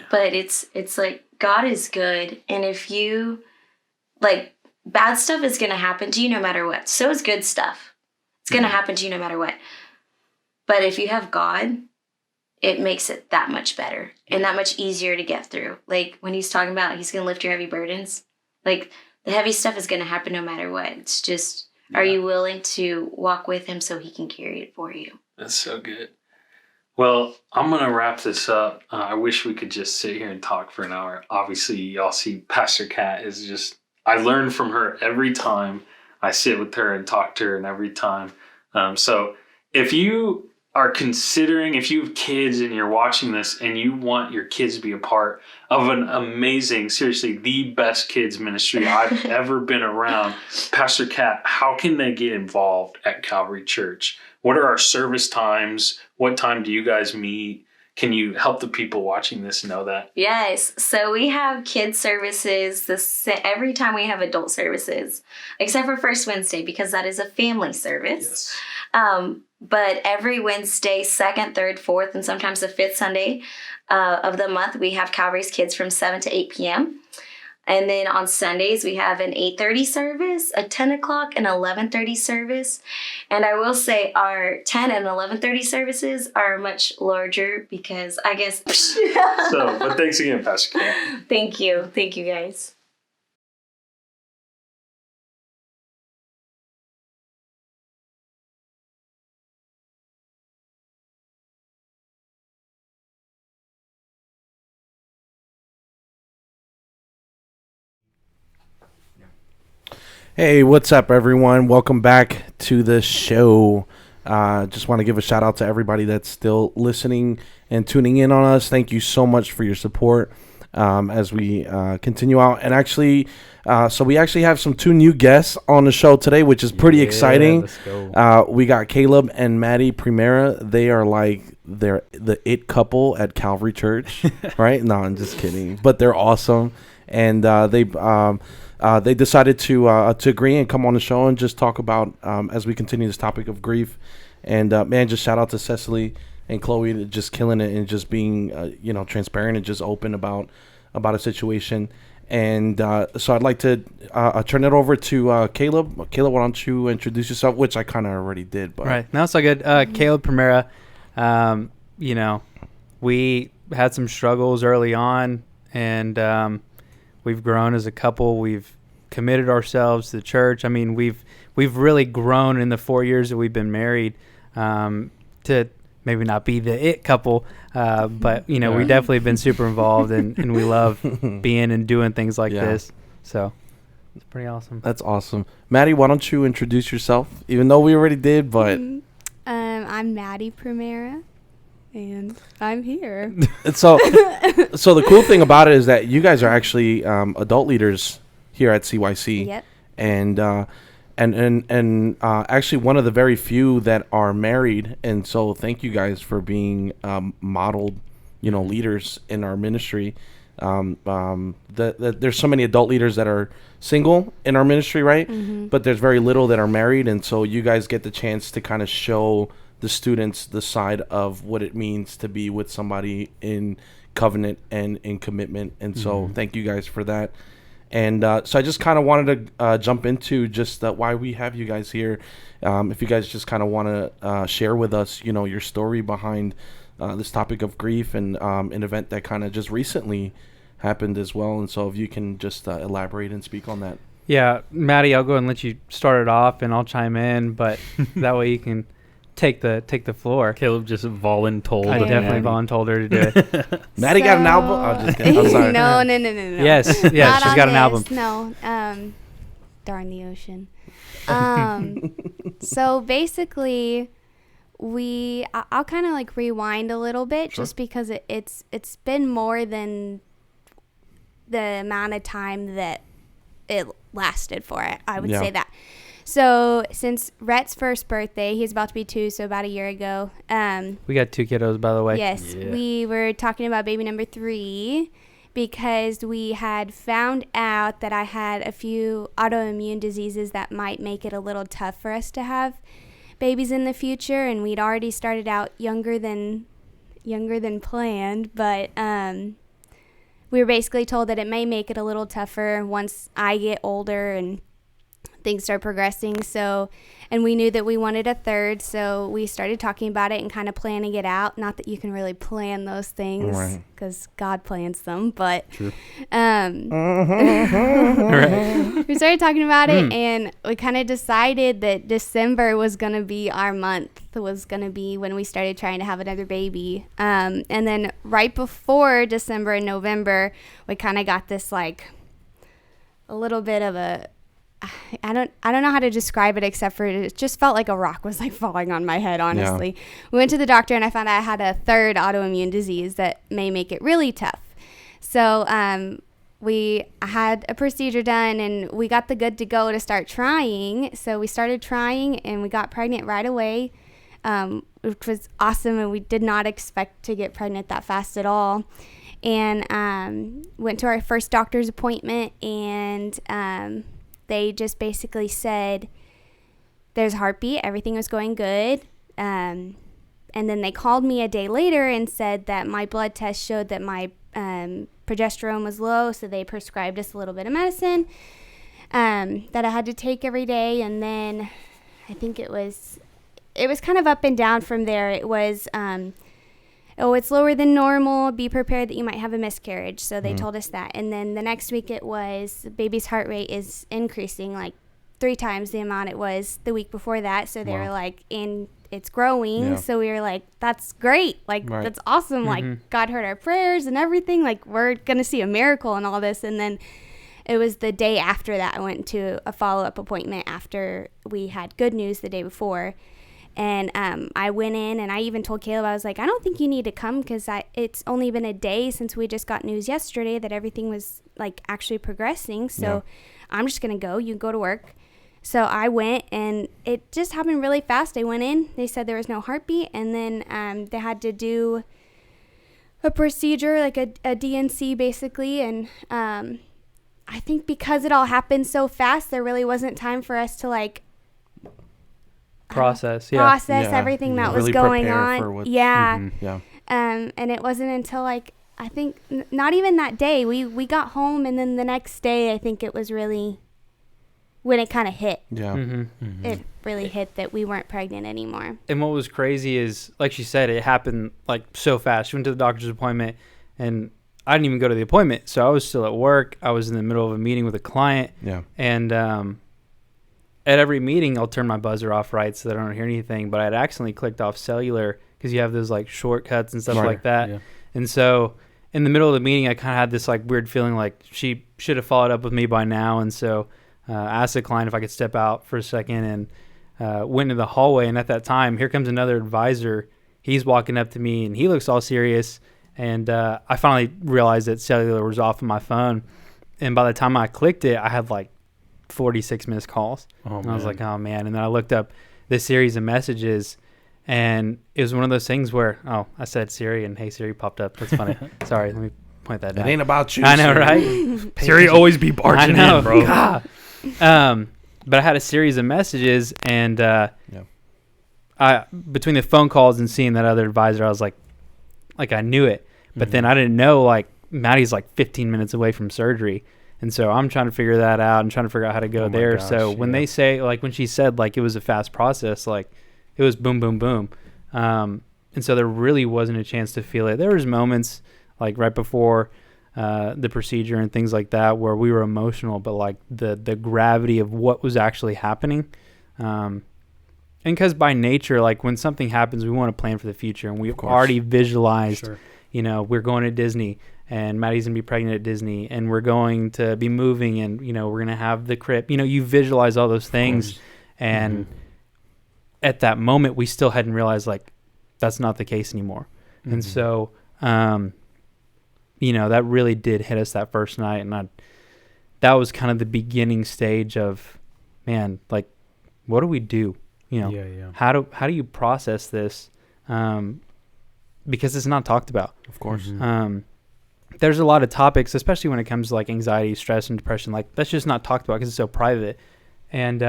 But it's like God is good. And if you, like, bad stuff is going to happen to you no matter what. So is good stuff. It's going to happen to you no matter what. But if you have God, it makes it that much better and that much easier to get through. Like when he's talking about he's going to lift your heavy burdens, like the heavy stuff is going to happen no matter what. It's just, are you willing to walk with him so he can carry it for you? That's so good. Well, I'm going to wrap this up. I wish we could just sit here and talk for an hour. Obviously, y'all see Pastor Kat is just, I learn from her every time I sit with her and talk to her, and every time. So if you are considering, if you have kids and you're watching this and you want your kids to be a part of an amazing, seriously, the best kids ministry I've ever been around, Pastor Kat, how can they get involved at Calvary Church? What are our service times? What time do you guys meet? Can you help the people watching this know that? Yes. So we have kids services every time we have adult services, except for First Wednesday, because that is a family service. Yes. But every Wednesday, second, third, fourth, and sometimes the fifth Sunday of the month, we have Calvary's Kids from 7 to 8 p.m. And then on Sundays, we have an 8:30 service, a 10 o'clock, and 11:30 service. And I will say our 10 and 11:30 services are much larger because I guess... But thanks again, Pastor Kat. Thank you. Thank you, guys. Hey, what's up, everyone? Welcome back to the show. Just want to give a shout out to everybody that's still listening and tuning in on us. Thank you so much for your support as we continue out. And actually, so we actually have two new guests on the show today, which is pretty exciting. Let's go. We got Caleb and Maddie Primera. They are they're the it couple at Calvary Church, right? No, I'm just kidding. But they're awesome, and they decided to agree and come on the show and just talk about as we continue this topic of grief. And man, just shout out to Cecily and Chloe, just killing it and just being transparent and just open about a situation. And so I'd like to turn it over to Caleb. Caleb, why don't you introduce yourself? Which I kind of already did, but right, no, it's all good. Caleb Primera. We had some struggles early on, and we've grown as a couple. We've committed ourselves to the church. I mean, we've really grown in the 4 years that we've been married to maybe not be the it couple, but we definitely have been super involved, and we love being and doing things like this. So it's pretty awesome. That's awesome. Maddie, why don't you introduce yourself? Even though we already did, but I'm Maddie Primera. And I'm here. So the cool thing about it is that you guys are actually adult leaders here at CYC. Yep. And actually one of the very few that are married. And so thank you guys for being modeled, leaders in our ministry. There's so many adult leaders that are single in our ministry, right? Mm-hmm. But there's very little that are married. And so you guys get the chance to kind of show the students the side of what it means to be with somebody in covenant and in commitment. And so thank you guys for that. And so I just kind of wanted to jump into just why we have you guys here. If you guys just kind of want to share with us, your story behind this topic of grief and an event that kind of just recently happened as well. And so if you can just elaborate and speak on that. Yeah, Maddie, I'll go and let you start it off and I'll chime in, but that way you can take the floor. Caleb just voluntold. I definitely voluntold her to do it. Maddie got an album. Oh, just kidding. I'm sorry. No. Yes, she's Not got on an album. this, No. Darn the ocean. So basically, I'll kind of like rewind a little bit, Sure. just because it's been more than the amount of time that it lasted for it. I would say that. So since Rhett's first birthday, he's about to be 2, so about a year ago. We got 2 kiddos, by the way. Yes, Yeah. we were talking about baby number 3 because we had found out that I had a few autoimmune diseases that might make it a little tough for us to have babies in the future, and we'd already started out younger than planned, but we were basically told that it may make it a little tougher once I get older and things start progressing. So, and we knew that we wanted a third, so we started talking about it and kind of planning it out. Not that you can really plan those things because God plans them, but True. we started talking about it, and we kind of decided that December was going to be our month, was going to be when we started trying to have another baby. And then right before December and November, we kind of got this like a little bit of a, I don't know how to describe it, except for it just felt like a rock was like falling on my head, honestly. Yeah. We went to the doctor and I found out I had a third autoimmune disease that may make it really tough. So we had a procedure done and we got the good to go to start trying. So we started trying and we got pregnant right away, which was awesome, and we did not expect to get pregnant that fast at all. And went to our first doctor's appointment, and they just basically said there's a heartbeat, everything was going good. And then they called me a day later and said that my blood test showed that my progesterone was low, so they prescribed us a little bit of medicine that I had to take every day. And then I think it was kind of up and down from there. It was, it's lower than normal. Be prepared that you might have a miscarriage. So they told us that. And then the next week it was baby's heart rate is increasing like 3 times the amount it was the week before that. So they were like, it's growing. Yeah. So we were like, that's great. Like, that's awesome. Like, God heard our prayers and everything. Like, we're going to see a miracle and all this. And then it was the day after that I went to a follow-up appointment after we had good news the day before. And I went in and I even told Caleb, I was like, I don't think you need to come because it's only been a day since we just got news yesterday that everything was like actually progressing. So I'm just going to go. You go to work. So I went and it just happened really fast. I went in. They said there was no heartbeat. And then they had to do a procedure, like a DNC basically. And I think because it all happened so fast, there really wasn't time for us to like process everything that really was going on. And it wasn't until like I think not even that day. We got home, and then the next day I think it was really when it kind of hit. It really hit that we weren't pregnant anymore. And what was crazy is, like she said, it happened like so fast. She went to the doctor's appointment, and I didn't even go to the appointment, so I was still at work. I was in the middle of a meeting with a client, and at every meeting, I'll turn my buzzer off, right, so that I don't hear anything. But I'd accidentally clicked off cellular because you have those like shortcuts and stuff like that. Yeah. And so in the middle of the meeting, I kind of had this like weird feeling like she should have followed up with me by now. And so I asked the client if I could step out for a second, and went into the hallway. And at that time, here comes another advisor. He's walking up to me, and he looks all serious. And I finally realized that cellular was off of my phone. And by the time I clicked it, I had like 46 missed calls. And I was like, oh man. And then I looked up this series of messages, and it was one of those things where I said Siri, and hey Siri popped up. That's funny. Sorry, let me point that down. It ain't about you. I know, right? Siri always be barging in, bro. But I had a series of messages, and I between the phone calls and seeing that other advisor, I was like I knew it. But then I didn't know like Maddie's like 15 minutes away from surgery. And so I'm trying to figure that out and trying to figure out how to go there. Gosh, so when they say, like when she said like it was a fast process, like it was boom, boom, boom. And so there really wasn't a chance to feel it. There was moments like right before the procedure and things like that where we were emotional, but like the gravity of what was actually happening. And because by nature, like when something happens, we want to plan for the future, and we've course. already visualized, Sure. you know, we're going to Disney, and Maddie's gonna be pregnant at Disney, and we're going to be moving, and you know, we're gonna have the crib. You know, you visualize all those things, and at that moment, we still hadn't realized like that's not the case anymore. And so, you know, that really did hit us that first night, and that was kind of the beginning stage of, man, like, what do we do? You know, how do you process this? Because it's not talked about. Of course. There's a lot of topics, especially when it comes to like anxiety, stress, and depression. Like that's just not talked about because it's so private. And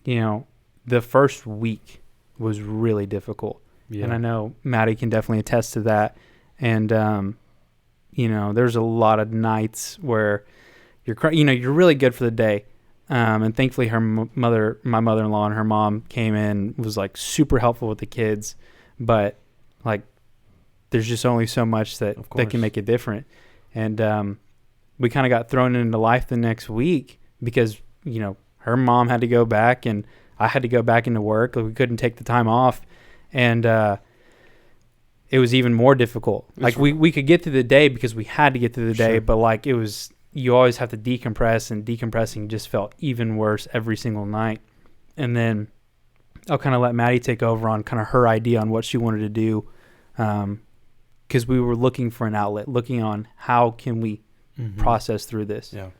you know, the first week was really difficult, and I know Maddie can definitely attest to that. And you know, there's a lot of nights where you're really good for the day. And thankfully my mother-in-law and her mom came in, was like super helpful with the kids, but like there's just only so much that can make it different. And we kind of got thrown into life the next week because, you know, her mom had to go back and I had to go back into work. Like we couldn't take the time off. And it was even more difficult. Like we could get through the day because we had to get through the day, but like it was, you always have to decompress, and decompressing just felt even worse every single night. And then I'll kind of let Maddie take over on kind of her idea on what she wanted to do, because we were looking for an outlet, looking on how can we process through this. Yeah.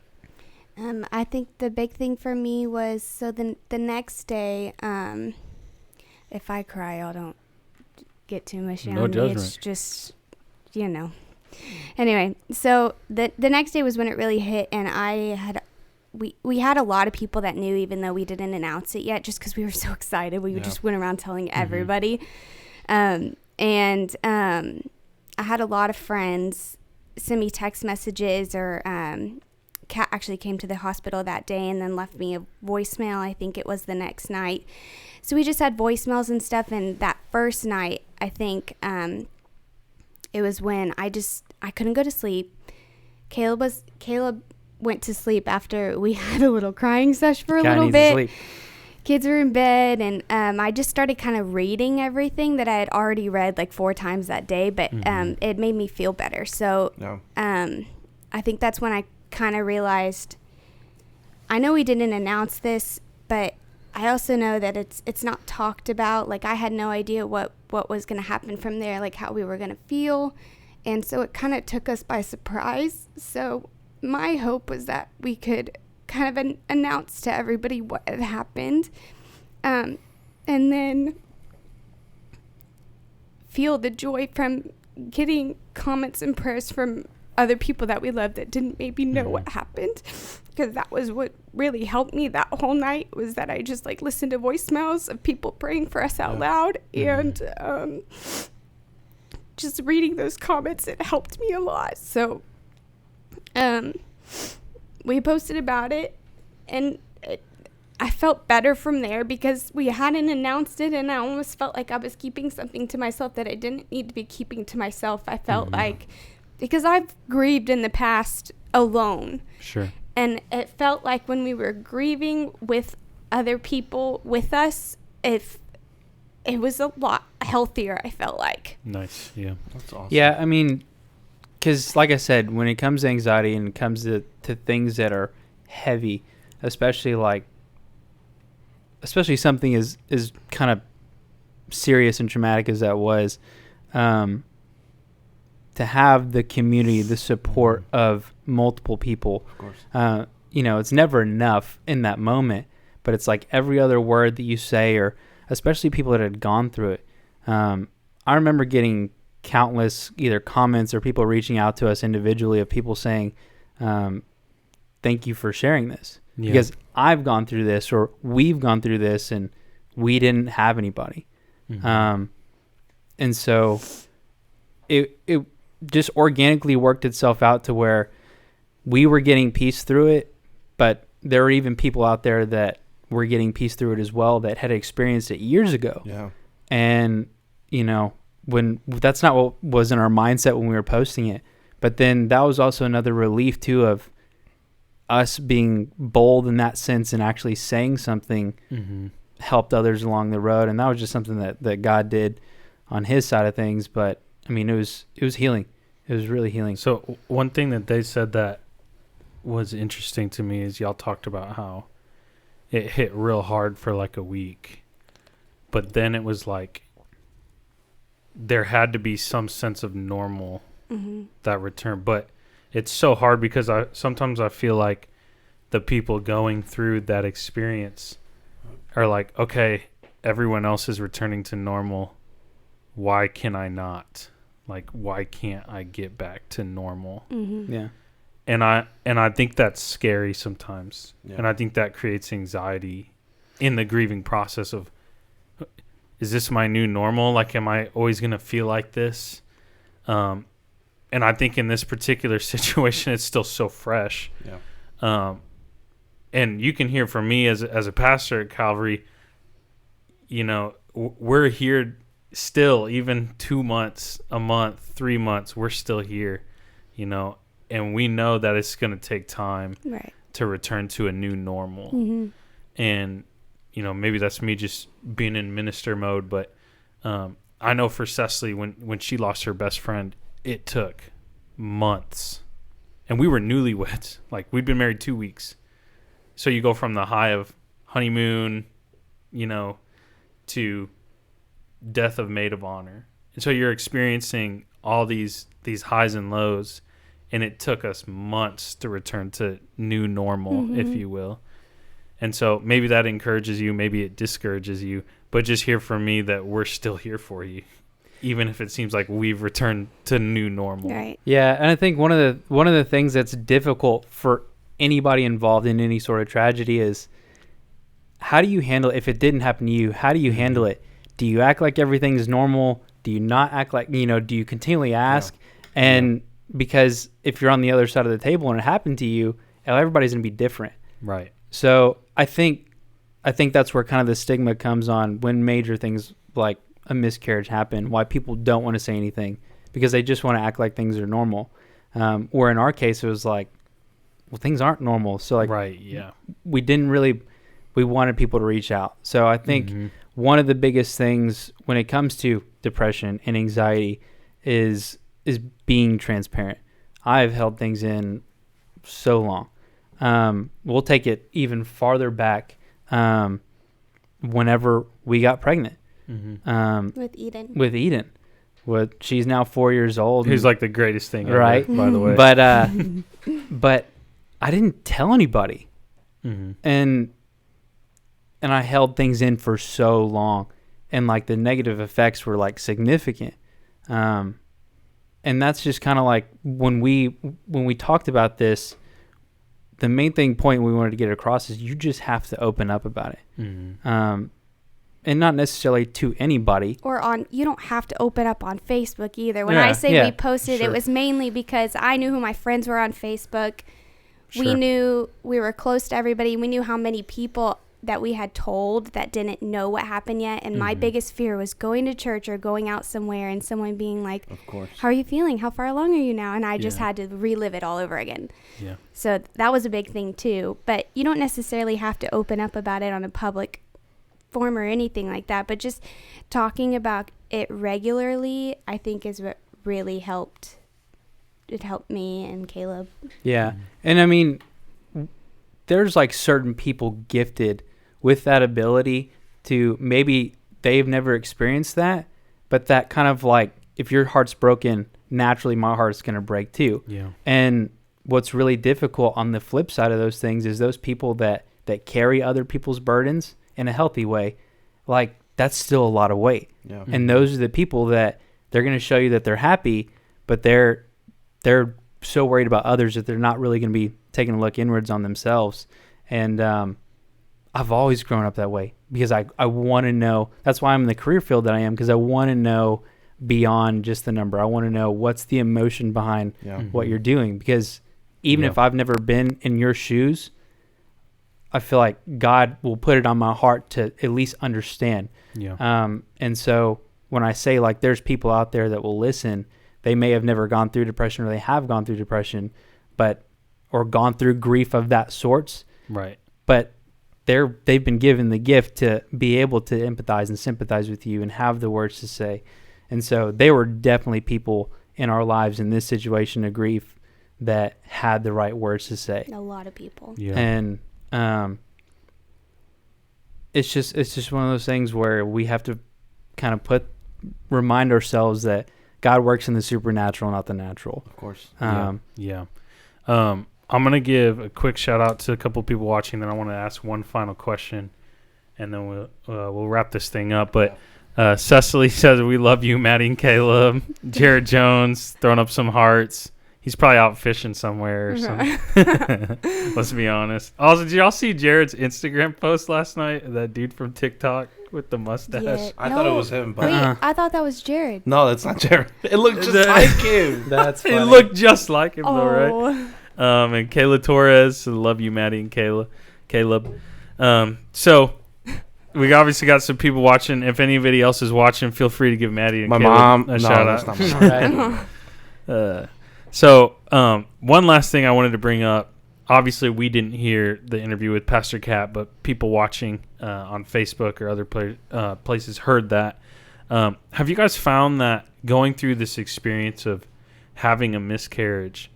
I think the big thing for me was, so the next day, if I cry, I don't get too mushy on me. It's just, you know. Anyway, so the next day was when it really hit, and we had a lot of people that knew, even though we didn't announce it yet, just because we were so excited. We just went around telling everybody. I had a lot of friends send me text messages, or Kat actually came to the hospital that day and then left me a voicemail. I think it was the next night. So we just had voicemails and stuff, and that first night, I think it was when I couldn't go to sleep. Caleb went to sleep after we had a little crying session for a little bit. Kids were in bed, and I just started kind of reading everything that I had already read like 4 times that day, but it made me feel better. So I think that's when I kind of realized, I know we didn't announce this, but I also know that it's not talked about. Like I had no idea what was going to happen from there, like how we were going to feel. And so it kind of took us by surprise. So my hope was that we could kind of announce to everybody what had happened. And then feel the joy from getting comments and prayers from other people that we love that didn't maybe know what happened, because that was what really helped me that whole night, was that I just like listened to voicemails of people praying for us out loud, and just reading those comments, it helped me a lot. So we posted about it, and I felt better from there because we hadn't announced it, and I almost felt like I was keeping something to myself that I didn't need to be keeping to myself. I felt like, because I've grieved in the past alone. Sure. And it felt like when we were grieving with other people with us, it was a lot healthier, I felt like. Nice. Yeah. That's awesome. Yeah, I mean, because like I said, when it comes to anxiety and it comes to things that are heavy, especially something as kind of serious and traumatic as that was, to have the community, the support of multiple people, of course. You know, it's never enough in that moment, but it's like every other word that you say, or especially people that had gone through it. I remember getting countless either comments or people reaching out to us individually of people saying, thank you for sharing this, because I've gone through this, or we've gone through this, and we didn't have anybody. And so it just organically worked itself out to where we were getting peace through it, but there were even people out there that were getting peace through it as well that had experienced it years ago. Yeah. And, you know, when that's not what was in our mindset when we were posting it, but then that was also another relief too, of us being bold in that sense and actually saying something helped others along the road. And that was just something that God did on his side of things. But I mean, it was healing. It was really healing. So one thing that they said that was interesting to me is y'all talked about how it hit real hard for like a week, but then it was like there had to be some sense of normal that return. But it's so hard because sometimes I feel like the people going through that experience are like, okay, everyone else is returning to normal. Why can I not? Like, why can't I get back to normal? Yeah. And I think that's scary sometimes. Yeah. And I think that creates anxiety in the grieving process of, is this my new normal? Like, am I always going to feel like this? And I think in this particular situation, it's still so fresh. Yeah. And you can hear from me as a pastor at Calvary, you know, we're here still, even 2 months, a month, 3 months, we're still here, you know, and we know that it's going to take time to return to a new normal. And, you know, maybe that's me just being in minister mode, but I know for Cecily, when she lost her best friend, it took months. And we were newlyweds. Like, we'd been married 2 weeks. So you go from the high of honeymoon, you know, to death of maid of honor. And so you're experiencing all these highs and lows, and it took us months to return to new normal, if you will. And so maybe that encourages you, maybe it discourages you, but just hear from me that we're still here for you, even if it seems like we've returned to new normal. Right. Yeah, and I think one of the things that's difficult for anybody involved in any sort of tragedy is, how do you handle it? If it didn't happen to you, how do you handle it? Do you act like everything's normal? Do you not act like, you know, do you continually ask? Yeah. And because if you're on the other side of the table and it happened to you, everybody's going to be different. Right. So I think that's where kind of the stigma comes on when major things like a miscarriage happen, why people don't want to say anything, because they just want to act like things are normal. Or in our case, it was like, well, things aren't normal. So like, right, yeah, we wanted people to reach out. So I think one of the biggest things when it comes to depression and anxiety is being transparent. I've held things in so long. We'll take it even farther back. Whenever we got pregnant, with Eden, she's now 4 years old. Who's like the greatest thing ever, right? By the way, but I didn't tell anybody, and I held things in for so long, and like the negative effects were like significant. And that's just kind of like when we talked about this, the main point we wanted to get across is you just have to open up about it. And not necessarily to anybody. You don't have to open up on Facebook either. When I say we posted, it was mainly because I knew who my friends were on Facebook. We knew we were close to everybody. We knew how many people that we had told that didn't know what happened yet. And my biggest fear was going to church or going out somewhere and someone being like, of course, how are you feeling? How far along are you now? And I just had to relive it all over again. Yeah. So that was a big thing too. But you don't necessarily have to open up about it on a public form or anything like that. But just talking about it regularly, I think is what really helped. It helped me and Caleb. Yeah. And I mean, there's like certain people gifted with that ability to, maybe they've never experienced that, but that kind of like, if your heart's broken, naturally my heart's going to break too. Yeah. And what's really difficult on the flip side of those things is those people that carry other people's burdens in a healthy way, like that's still a lot of weight. Yeah. And those are the people that they're going to show you that they're happy, but they're so worried about others that they're not really going to be taking a look inwards on themselves. And I've always grown up that way because I want to know. That's why I'm in the career field that I am, because I want to know beyond just the number. I want to know what's the emotion behind what you're doing, because even if I've never been in your shoes, I feel like God will put it on my heart to at least understand. Yeah. And so when I say like there's people out there that will listen, they may have never gone through depression, or they have gone through depression, or gone through grief of that sorts. Right. But they've been given the gift to be able to empathize and sympathize with you and have the words to say. And so they were definitely people in our lives in this situation of grief that had the right words to say. A lot of people. Yeah. And it's just one of those things where we have to kind of remind ourselves that God works in the supernatural, not the natural. Of course. Yeah. I'm going to give a quick shout out to a couple of people watching. Then I want to ask one final question, and then we'll wrap this thing up. But Cecily says, we love you, Maddie and Caleb. Jared Jones throwing up some hearts. He's probably out fishing somewhere or something. Let's be honest. Also, did y'all see Jared's Instagram post last night? That dude from TikTok with the mustache. Yeah. I thought it was him, but Wait, I thought that was Jared. no, that's not Jared. It looked just like him. That's funny. He looked just like him, though, Oh. right? And Kayla Torres, love you, Maddie and Caleb. So we obviously got some people watching. If anybody else is watching, feel free to give Maddie and My Caleb mom. a No, shout that's out. not my mom. So one last thing I wanted to bring up. Obviously, we didn't hear the interview with Pastor Cat, but people watching on Facebook or other places heard that. Have you guys found that going through this experience of having a miscarriage,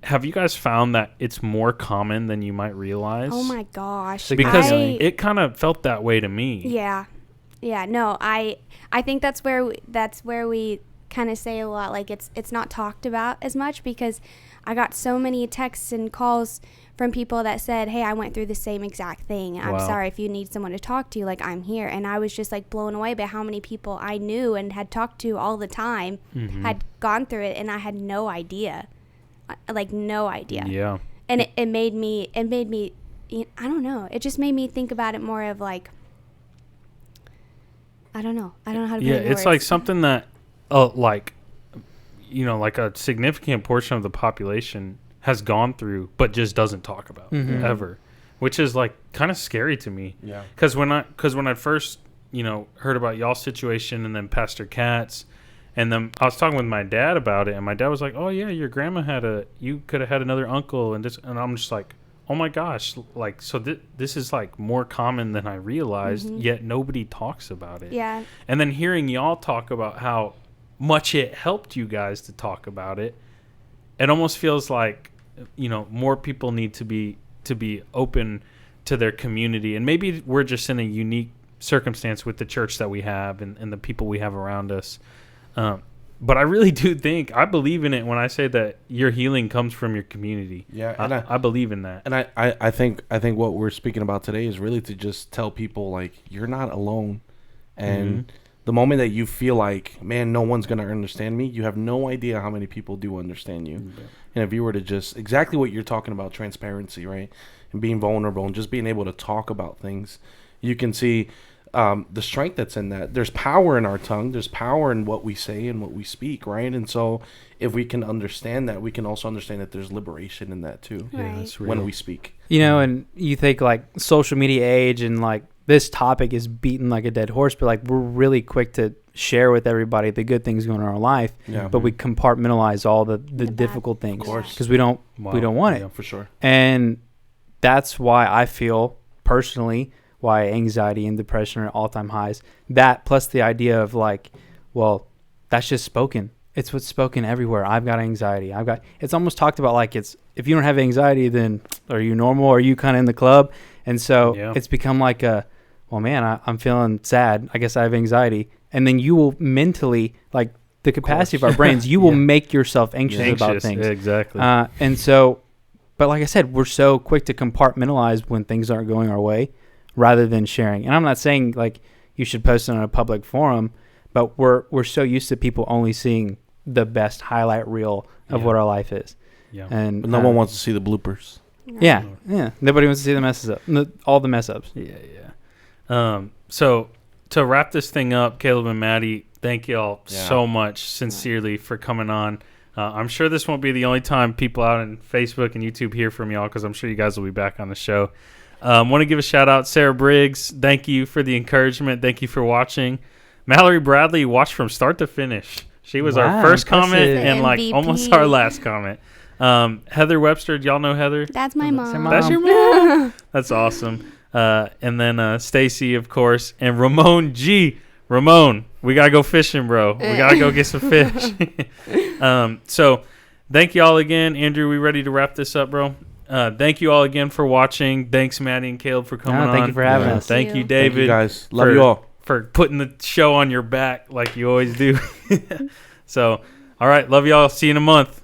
have you guys found that it's more common than you might realize? Oh my gosh. Because I- it kind of felt that way to me. Yeah. No, I think that's where we kind of say a lot, like it's not talked about as much, because I got so many texts and calls from people that said, hey, I went through the same exact thing. I'm Wow. sorry, if you need someone to talk to, like, I'm here. And I was just like blown away by how many people I knew and had talked to all the time had gone through it, and I had no idea. Like, no idea. Yeah. And it made me, I don't know. It just made me think about it more of like, I don't know how to put Yeah, it in it's words. like something that, like a significant portion of the population has gone through, but just doesn't talk about ever, which is like kind of scary to me. Yeah. Because when I first heard about y'all's situation and then Pastor Katz, and then I was talking with my dad about it, and my dad was like, "Oh yeah, your grandma you could have had another uncle," and I'm just like, "Oh my gosh!" Like, so this is like more common than I realized, yet nobody talks about it. Yeah. And then hearing y'all talk about how much it helped you guys to talk about it, it almost feels like more people need to be open to their community, and maybe we're just in a unique circumstance with the church that we have and the people we have around us. But I really do think, I believe in it when I say that your healing comes from your community. Yeah, and I believe in that. And I think what we're speaking about today is really to just tell people, like, you're not alone. And the moment that you feel like, man, no one's going to understand me, you have no idea how many people do understand you. And if you were to just, exactly what you're talking about, transparency, right? And being vulnerable and just being able to talk about things, you can see the strength that's in that. There's power in our tongue. There's power in what we say and what we speak, right? And so if we can understand that, we can also understand that there's liberation in that too. Right. Yeah, that's real. When we speak. And you think like social media age and like this topic is beaten like a dead horse, but like we're really quick to share with everybody the good things going on in our life, Yeah. but we compartmentalize all the bad. difficult things, Of course. because we don't want it. Yeah, for sure. And that's why I feel personally why anxiety and depression are at all-time highs. That plus the idea of like, well, that's just spoken. It's what's spoken everywhere. I've got anxiety. It's almost talked about like it's, if you don't have anxiety, then are you normal? Are you kind of in the club? And so it's become like well, man, I'm feeling sad. I guess I have anxiety. And then you will mentally, like the capacity of our brains, you will make yourself anxious about things. Exactly. And so, but like I said, we're so quick to compartmentalize when things aren't going our way rather than sharing. And I'm not saying like you should post it on a public forum, but we're so used to people only seeing the best highlight reel of what our life is. Yeah. And But no one wants to see the bloopers. Yeah. Nobody wants to see the messes up, all the mess ups. Yeah. So to wrap this thing up, Caleb and Maddie, thank y'all so much sincerely for coming on. I'm sure this won't be the only time people out on Facebook and YouTube hear from y'all, because I'm sure you guys will be back on the show. Want to give a shout out, Sarah Briggs. Thank you for the encouragement. Thank you for watching. Mallory Bradley watched from start to finish. She was our first comment impressive. and like MVP. almost our last comment. Heather Webster, do y'all know Heather? That's my mom. That's your mom? That's awesome. and then Stacy, of course, and Ramon G. Ramon, we got to go fishing, bro. We got to go get some fish. So thank you all again. Andrew, we ready to wrap this up, bro? Thank you all again for watching. Thanks, Maddie and Caleb, for coming on. Thank you for having us. Thank you, David. Thank you guys. Love you all. For putting the show on your back like you always do. So, all right. Love y'all. See you in a month.